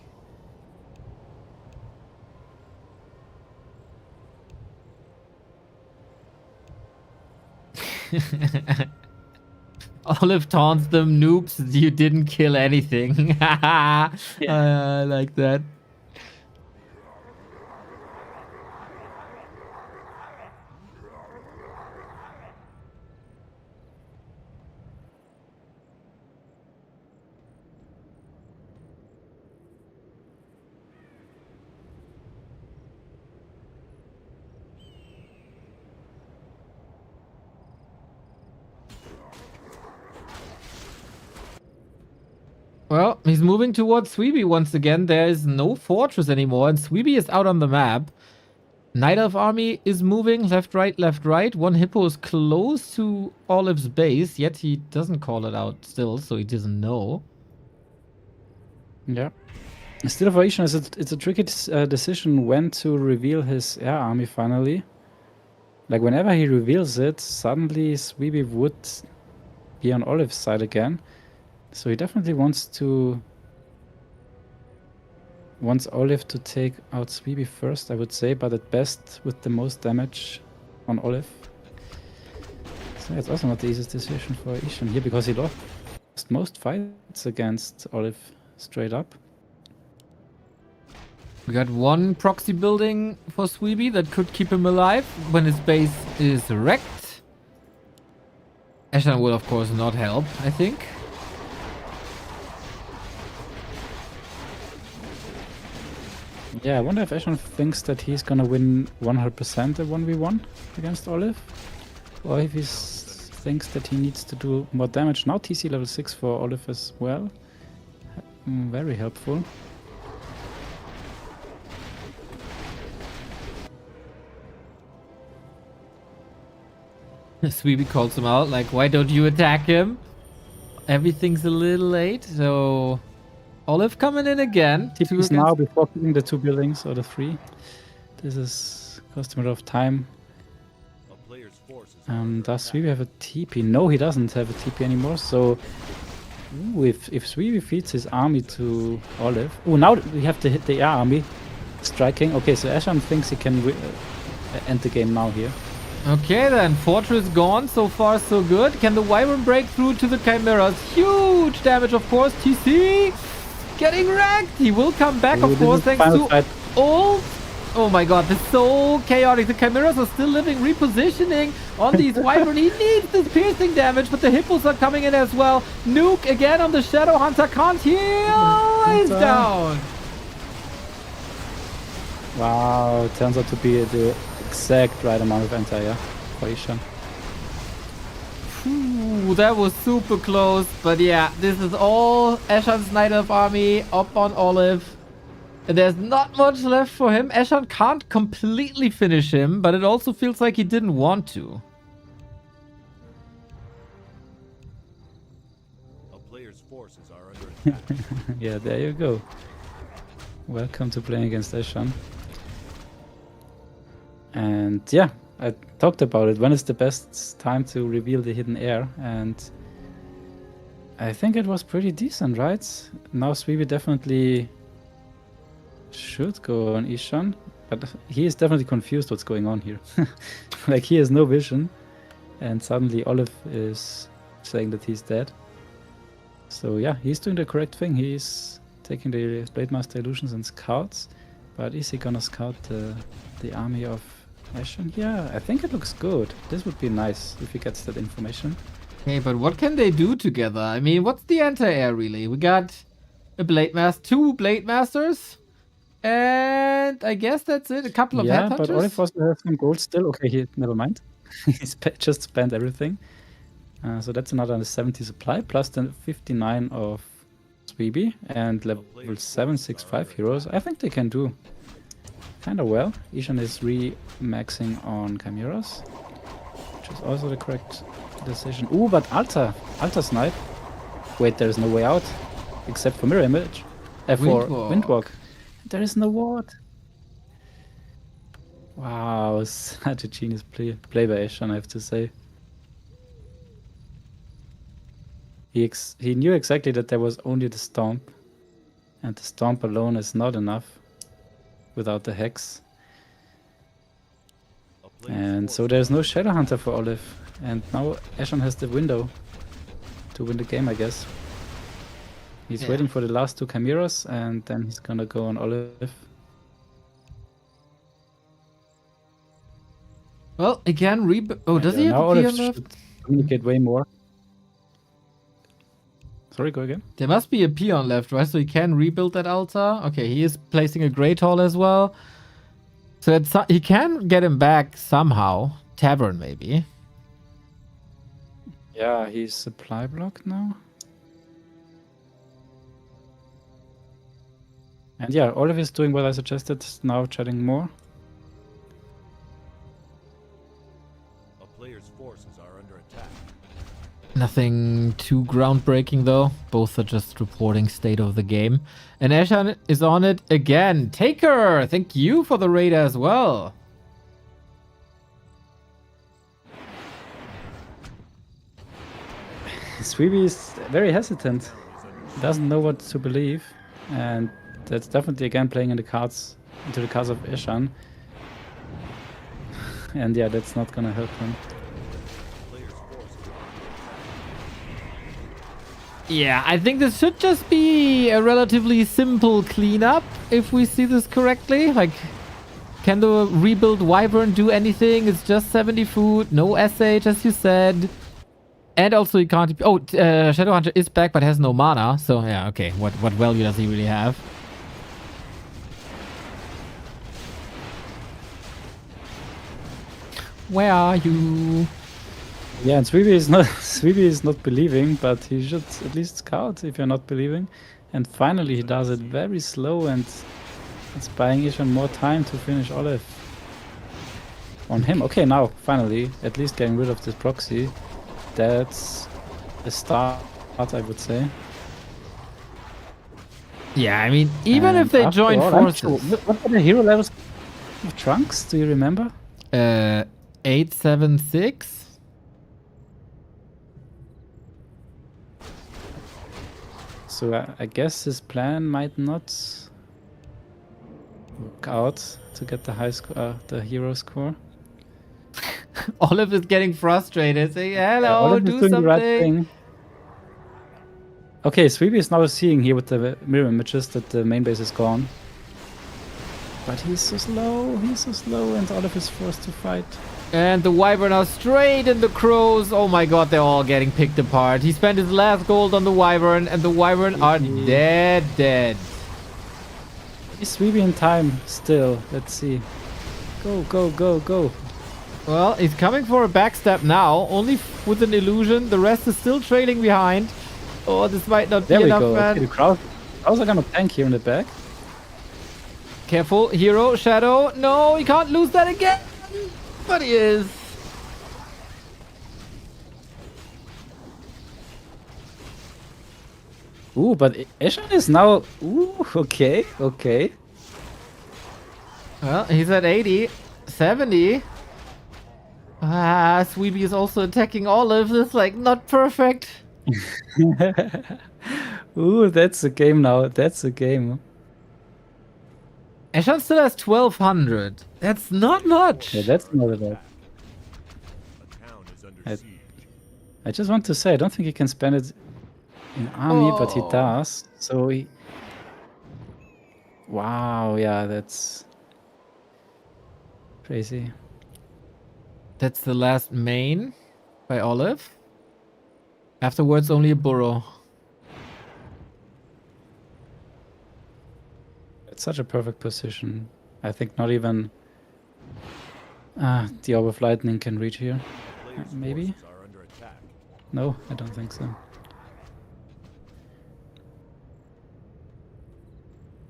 S1: Olive taunts them, noobs, you didn't kill anything. I like that. Well, he's moving towards Svibi once again. There is no fortress anymore, and Svibi is out on the map. Night Elf army is moving left, right, left, right. One Hippo is close to Olive's base, yet he doesn't call it out still, so he doesn't know.
S2: Yeah. Still for Eshan, it's a tricky decision when to reveal his air army finally. Like whenever he reveals it, suddenly Svibi would be on Olive's side again. So he definitely wants Olive to take out Svibi first, I would say, but at best with the most damage on Olive. So it's also not the easiest decision for Eshan here because he lost most fights against Olive straight up.
S1: We got one proxy building for Svibi that could keep him alive when his base is wrecked. Eshan will, of course, not help, I think.
S2: Yeah, I wonder if Eshan thinks that he's gonna win 100% a 1v1 against Olive. Or if he thinks that he needs to do more damage. Now TC level 6 for Olive as well. Very helpful.
S1: Svibi calls him out, like, why don't you attack him? Everything's a little late, so... Olive coming in again.
S2: TP's now before killing the 2 buildings or the 3. This is cost a matter of time.
S3: A player's forces
S2: Does Svibi have a TP? No, he doesn't have a TP anymore, so... Ooh, if Svibi feeds his army to Olive... Oh, now we have to hit the air army. Striking. Okay, so Eshan thinks he can end the game now here.
S1: Okay then, Fortress gone, so far so good. Can the Wyvern break through to the Chimeras? Huge damage, of course. TC getting wrecked. He will come back, of course, thanks to ult. Oh my god, this is so chaotic. The Chimeras are still living, repositioning on these Wyvern. He needs this piercing damage, but the Hippos are coming in as well. Nuke again on the Shadow Hunter. Can't heal. He's down.
S2: Wow, it turns out to be the exact right amount of anti-air for Eshan.
S1: Ooh, that was super close, but yeah, this is all Eshan's Night Elf army up on Olive. And there's not much left for him. Eshan can't completely finish him, but it also feels like he didn't want to.
S3: A player's forces are under attack.
S2: Yeah, there you go. Welcome to playing against Eshan. And yeah, I talked about it. When is the best time to reveal the hidden air? And I think it was pretty decent, right? Now Svibi definitely should go on Eshan, but he is definitely confused what's going on here. Like he has no vision, and suddenly Olive is saying that he's dead. So yeah, he's doing the correct thing. He's taking the Blade Master illusions and scouts, but is he gonna scout the army of Eshan, yeah, I think it looks good. This would be nice if he gets that information.
S1: Okay, but what can they do together? I mean, what's the anti-air really? We got a Blade Master, 2 Blade Masters, and I guess that's it. A couple of
S2: Yeah, but Olive
S1: Headhunters.
S2: also has some gold still. Okay, never mind. Just spent everything. So that's another 70 supply, plus then 59 of Svibi and level 765 heroes. I think they can do kind of well. Eshan is re-maxing on Chimeras, which is also the correct decision. Ooh, but Alta Snipe. Wait, there is no way out, except for Mirror Image. For Windwalk. There is no ward. Wow, such a genius play by Eshan, I have to say. He knew exactly that there was only the Stomp, and the Stomp alone is not enough without the Hex. And so there's no Shadow Hunter for Olive, and now Eshan has the window to win the game, I guess. He's waiting for the last 2 Chimeras, and then he's gonna go on Olive.
S1: Well, again, oh, does he have
S2: now
S1: a peon
S2: Olive
S1: left?
S2: should communicate way more. Sorry, go again.
S1: There must be a peon left, right? So he can rebuild that altar. Okay, he is placing a Great Hall as well. So he can get him back somehow. Tavern, maybe.
S2: Yeah, he's supply blocked now. And yeah, Olive is doing what I suggested, now chatting more.
S3: A player's forces are under attack.
S1: Nothing too groundbreaking though. Both are just reporting state of the game. And Eshan is on it again. Taker! Thank you for the raid as well.
S2: Svibi is very hesitant. He doesn't know what to believe. And that's definitely again playing into the cards of Eshan. And yeah, that's not gonna help him.
S1: Yeah, I think this should just be a relatively simple cleanup, if we see this correctly. Like, can the rebuild Wyvern do anything? It's just 70 food, no SH as you said. And also you can't... Oh, Shadowhunter is back but has no mana. So yeah, okay. What value does he really have? Where are you?
S2: Yeah, and Svibi is not believing, but he should at least scout if you're not believing. And finally he does it very slow, and it's buying Eshan more time to finish Olive on him. Okay, now finally at least getting rid of this proxy. That's a start, I would say.
S1: Yeah, I mean, even
S2: And
S1: if they
S2: after
S1: join
S2: all,
S1: forces...
S2: What are the hero levels of Trunkz? Do you remember?
S1: 876?
S2: So I guess his plan might not work out to get the high score, the hero score.
S1: Olive is getting frustrated, saying, hello,
S2: Olive is
S1: do
S2: doing
S1: something.
S2: the right thing. Okay, Svibi is now seeing here with the mirror images that the main base is gone. But he's so slow, and Olive is forced to fight.
S1: And the Wyvern are straight in the crows. Oh my god, they're all getting picked apart. He spent his last gold on the Wyvern, and the Wyvern are dead.
S2: Is Svibi in time still? Let's see. Go.
S1: Well, he's coming for a backstab now, only with an illusion. The rest is still trailing behind. Oh, this might not be
S2: There we
S1: enough,
S2: go.
S1: man.
S2: Okay, the crowd are gonna tank here in the back.
S1: Careful, hero, shadow. No, he can't lose that again. But he is.
S2: Ooh, but Eshan is now... Ooh, okay.
S1: Well, he's at 80. 70. Ah, Svibi is also attacking Olive. It's like not perfect.
S2: Ooh, that's a game now. That's a game.
S1: Eshan still has 1200. That's not much.
S2: Yeah, that's not a lot.
S3: A town is under siege.
S2: I just want to say, I don't think he can spend it in army, but he does. So he... Wow, yeah, that's... crazy.
S1: That's the last main by Olive. Afterwards, only a burrow.
S2: It's such a perfect position. I think not even the Orb of Lightning can reach here.
S3: A player's
S2: Maybe?
S3: forces are under attack.
S2: No, I don't think so.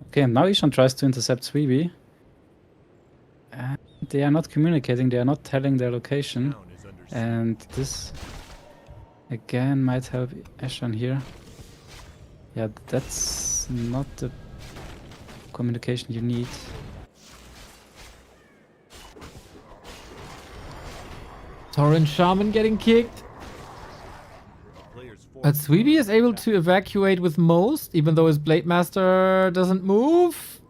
S2: Okay, now Eshan tries to intercept Svibi. They are not communicating, they are not telling their location.
S3: Town is under siege.
S2: And this again might help Eshan here. Yeah, that's not the communication you need.
S1: Tauren Shaman getting kicked.
S3: A player's
S1: But
S3: forces
S1: Svibi
S3: are
S1: is
S3: under
S1: able
S3: attack.
S1: to evacuate with most, even though his Blade Master doesn't move.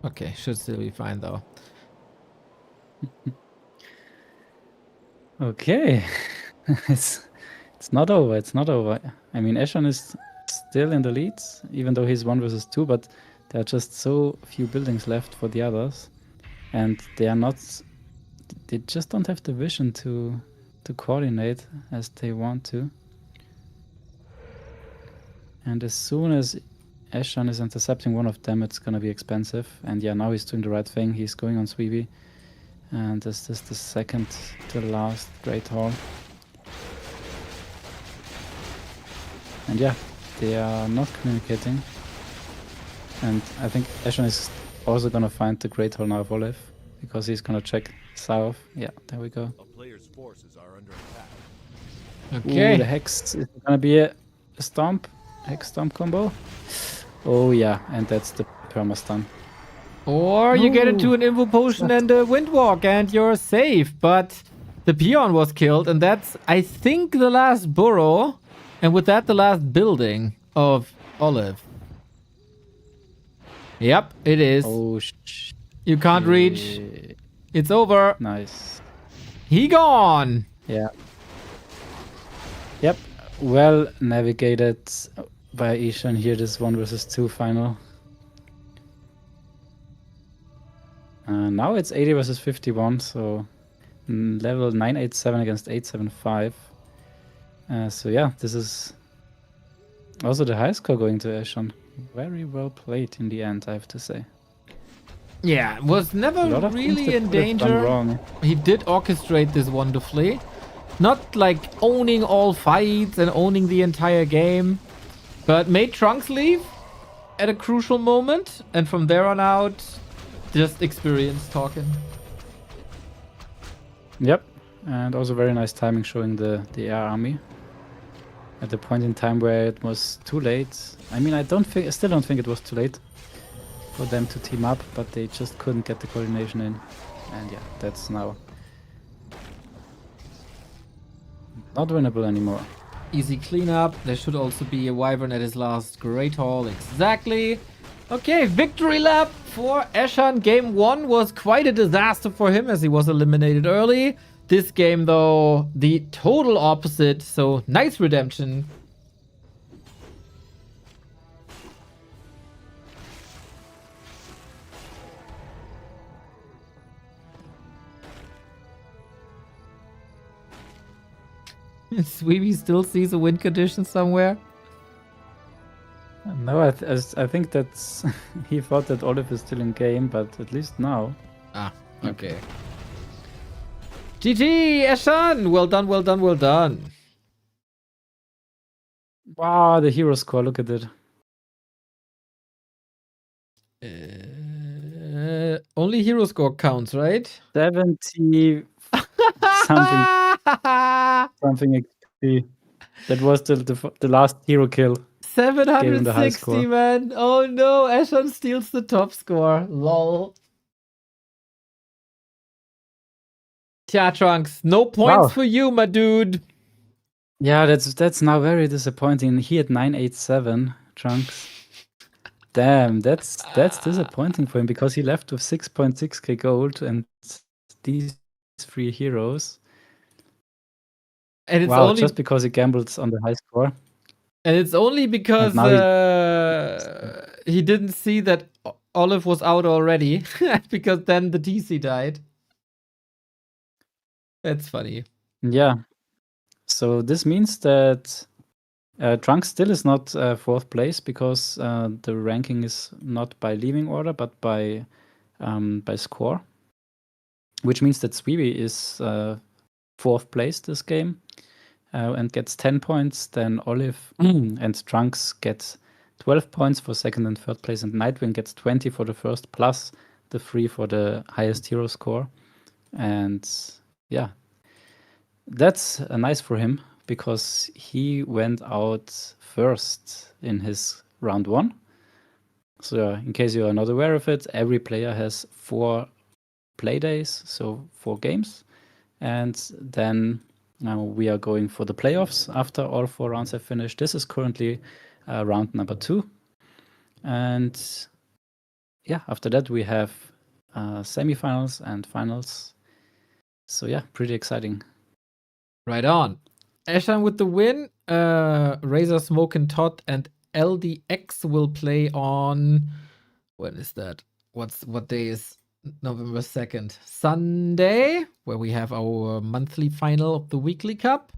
S1: Okay, should still be fine though.
S2: Okay. it's not over, it's not over. I mean, Eshan is still in the lead, even though he's 1 versus 2, but there are just so few buildings left for the others. And they are not... They just don't have the vision to coordinate as they want to. And as soon as Eshan is intercepting one of them, it's gonna be expensive. And yeah, now he's doing the right thing. He's going on Svibi. And this is the second to last Great Hall. And yeah, they are not communicating. And I think Eshan is also gonna find the Great Hall now of Olive, because he's gonna check south. Yeah, there we go.
S3: A player's forces are under attack.
S1: Okay.
S2: Ooh, the Hex is gonna be a Stomp. Hex Stomp combo. Oh yeah, and that's the perma stun.
S1: Or you get into
S2: No.
S1: an Invo Potion and a Windwalk and you're safe. But the peon was killed, and that's, I think, the last burrow. And with that, the last building of Olive. Yep, it is.
S2: Oh,
S1: You can't reach. It's over.
S2: Nice.
S1: He gone.
S2: Yeah. Yep. Well navigated by Eshan here, this 1 versus 2 final. Now it's 80 versus 51, so level 987 against 875. So yeah, this is also the high score going to Eshan. Very well played in the end, I have to say.
S1: Yeah, was
S2: A
S1: never
S2: lot of things
S1: really
S2: that
S1: in
S2: could have gone
S1: danger.
S2: wrong.
S1: He did orchestrate this wonderfully. Not like owning all fights and owning the entire game, but made Trunkz leave at a crucial moment, and from there on out, just experience talking.
S2: Yep, and also very nice timing showing the air army at the point in time where it was too late. I mean, I still don't think it was too late for them to team up, but they just couldn't get the coordination in. And yeah, that's now not winnable anymore.
S1: Easy cleanup. There should also be a Wyvern at his last Great Hall. Exactly. Okay, victory lap for Eshan. Game 1 was quite a disaster for him as he was eliminated early. This game, though, the total opposite. So, nice redemption. Svibi still sees a win condition somewhere.
S2: No, I think that's he thought that Olive is still in game, but at least now.
S1: Ah, okay. GG, Eshan! Well done, well done, well done.
S2: Wow, the hero score, look at it.
S1: Only hero score counts, right?
S2: 70 something XP. That was the last hero kill. Gave him the high
S1: 760,
S2: score.
S1: man. Oh no, Eshan steals the top score. Lol. Tja, Trunkz, no points
S2: Wow.
S1: for you, my dude.
S2: Yeah, that's now very disappointing. He had 987 Trunkz. Damn, that's disappointing for him because he left with 6.6k gold and these 3 heroes.
S1: And it's
S2: Wow,
S1: only
S2: just because he gambled on the high score.
S1: and it's only because
S2: now
S1: he didn't see that Olive was out already because then the TC died. That's funny.
S2: Yeah. So this means that Trunkz still is not 4th place because the ranking is not by leaving order, but by score. Which means that Svibi is 4th place this game and gets 10 points. Then Olive and Trunkz get 12 points for 2nd and 3rd place, and Nightwing gets 20 for the first, plus the 3 for the highest hero score. And yeah, that's nice for him because he went out first in his round 1. So in case you are not aware of it, every player has 4 play days, so 4 games. And then we are going for the playoffs after all 4 rounds have finished. This is currently round number 2. And yeah, after that we have semifinals and finals. So yeah, pretty exciting.
S1: Right on. Eshan with the win. Razor, Smoke, and Todd and LDX will play on. When is that? What day is November 2nd? Sunday, where we have our monthly final of the Weekly Cup.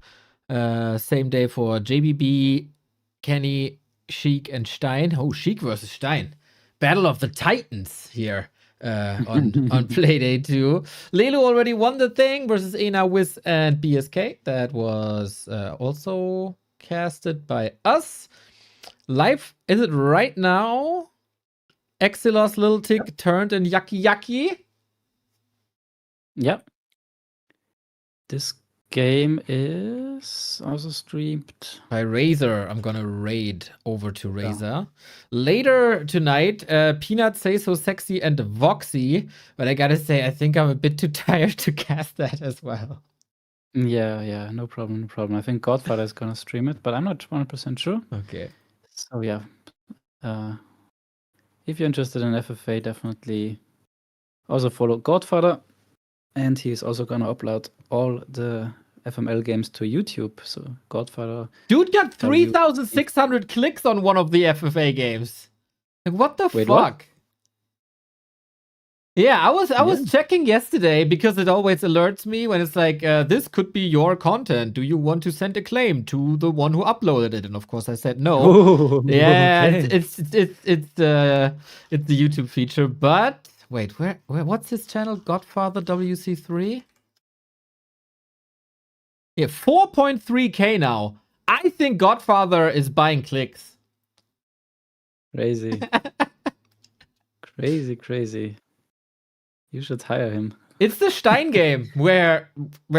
S1: Same day for JBB, Kenny, Sheik, and Stein. Oh, Sheik versus Stein. Battle of the Titans here. On Playday 2. Lelu already won the thing versus Ena, Wiz, and BSK. That was also casted by us. Live, is it right now? Exilos Little Tick turned in Yucky Yucky.
S2: Yep. This game is also streamed
S1: by Razor. I'm gonna raid over to Razor. Later tonight, Peanut Say So Sexy and Voxy. But I gotta say, I think I'm a bit too tired to cast that as well.
S2: Yeah, no problem. I think Godfather is gonna stream it, but I'm not 100% sure.
S1: Okay.
S2: So yeah, if you're interested in FFA, definitely also follow Godfather, and he's also gonna upload all the FML games to YouTube. So Godfather.
S1: Dude got 3,600 clicks on one of the FFA games. Like, what the fuck? What? Yeah, I was checking yesterday because it always alerts me when it's like, this could be your content. Do you want to send a claim to the one who uploaded it? And of course I said no.
S2: Oh,
S1: yeah,
S2: okay.
S1: it's the YouTube feature. But wait, where what's his channel? Godfather WC3? Yeah, 4.3K now. I think Godfather is buying clicks.
S2: Crazy. Crazy. You should hire him.
S1: It's the Stein game where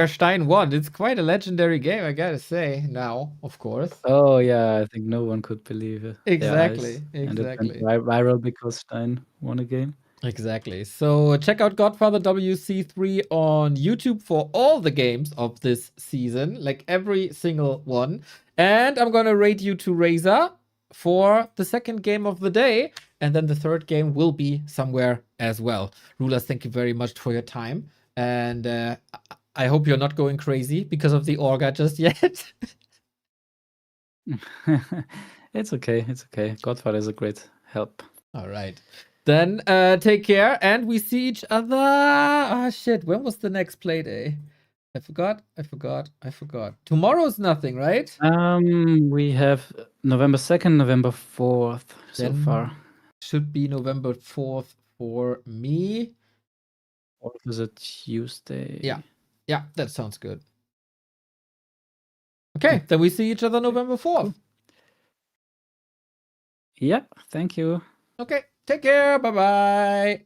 S1: Stein won. It's quite a legendary game, I gotta say. Now, of course.
S2: Oh yeah, I think no one could believe it.
S1: Exactly.
S2: And it went viral because Stein won a game.
S1: Exactly. So check out Godfather WC3 on YouTube for all the games of this season, like every single one. And I'm gonna rate you to Razor for the second game of the day. And then the third game will be somewhere as well. Rulers, thank you very much for your time. And I hope you're not going crazy because of the Orga just yet.
S2: It's okay. Godfather is a great help.
S1: All right. Then take care, and we see each other. Ah, shit. When was the next play day? I forgot. Tomorrow's nothing, right?
S2: We have November 2nd, November 4th so far.
S1: Should be November 4th for me.
S2: Or is it Tuesday?
S1: Yeah, that sounds good. Okay, then we see each other November 4th.
S2: Yep, thank you.
S1: Okay, take care. Bye-bye.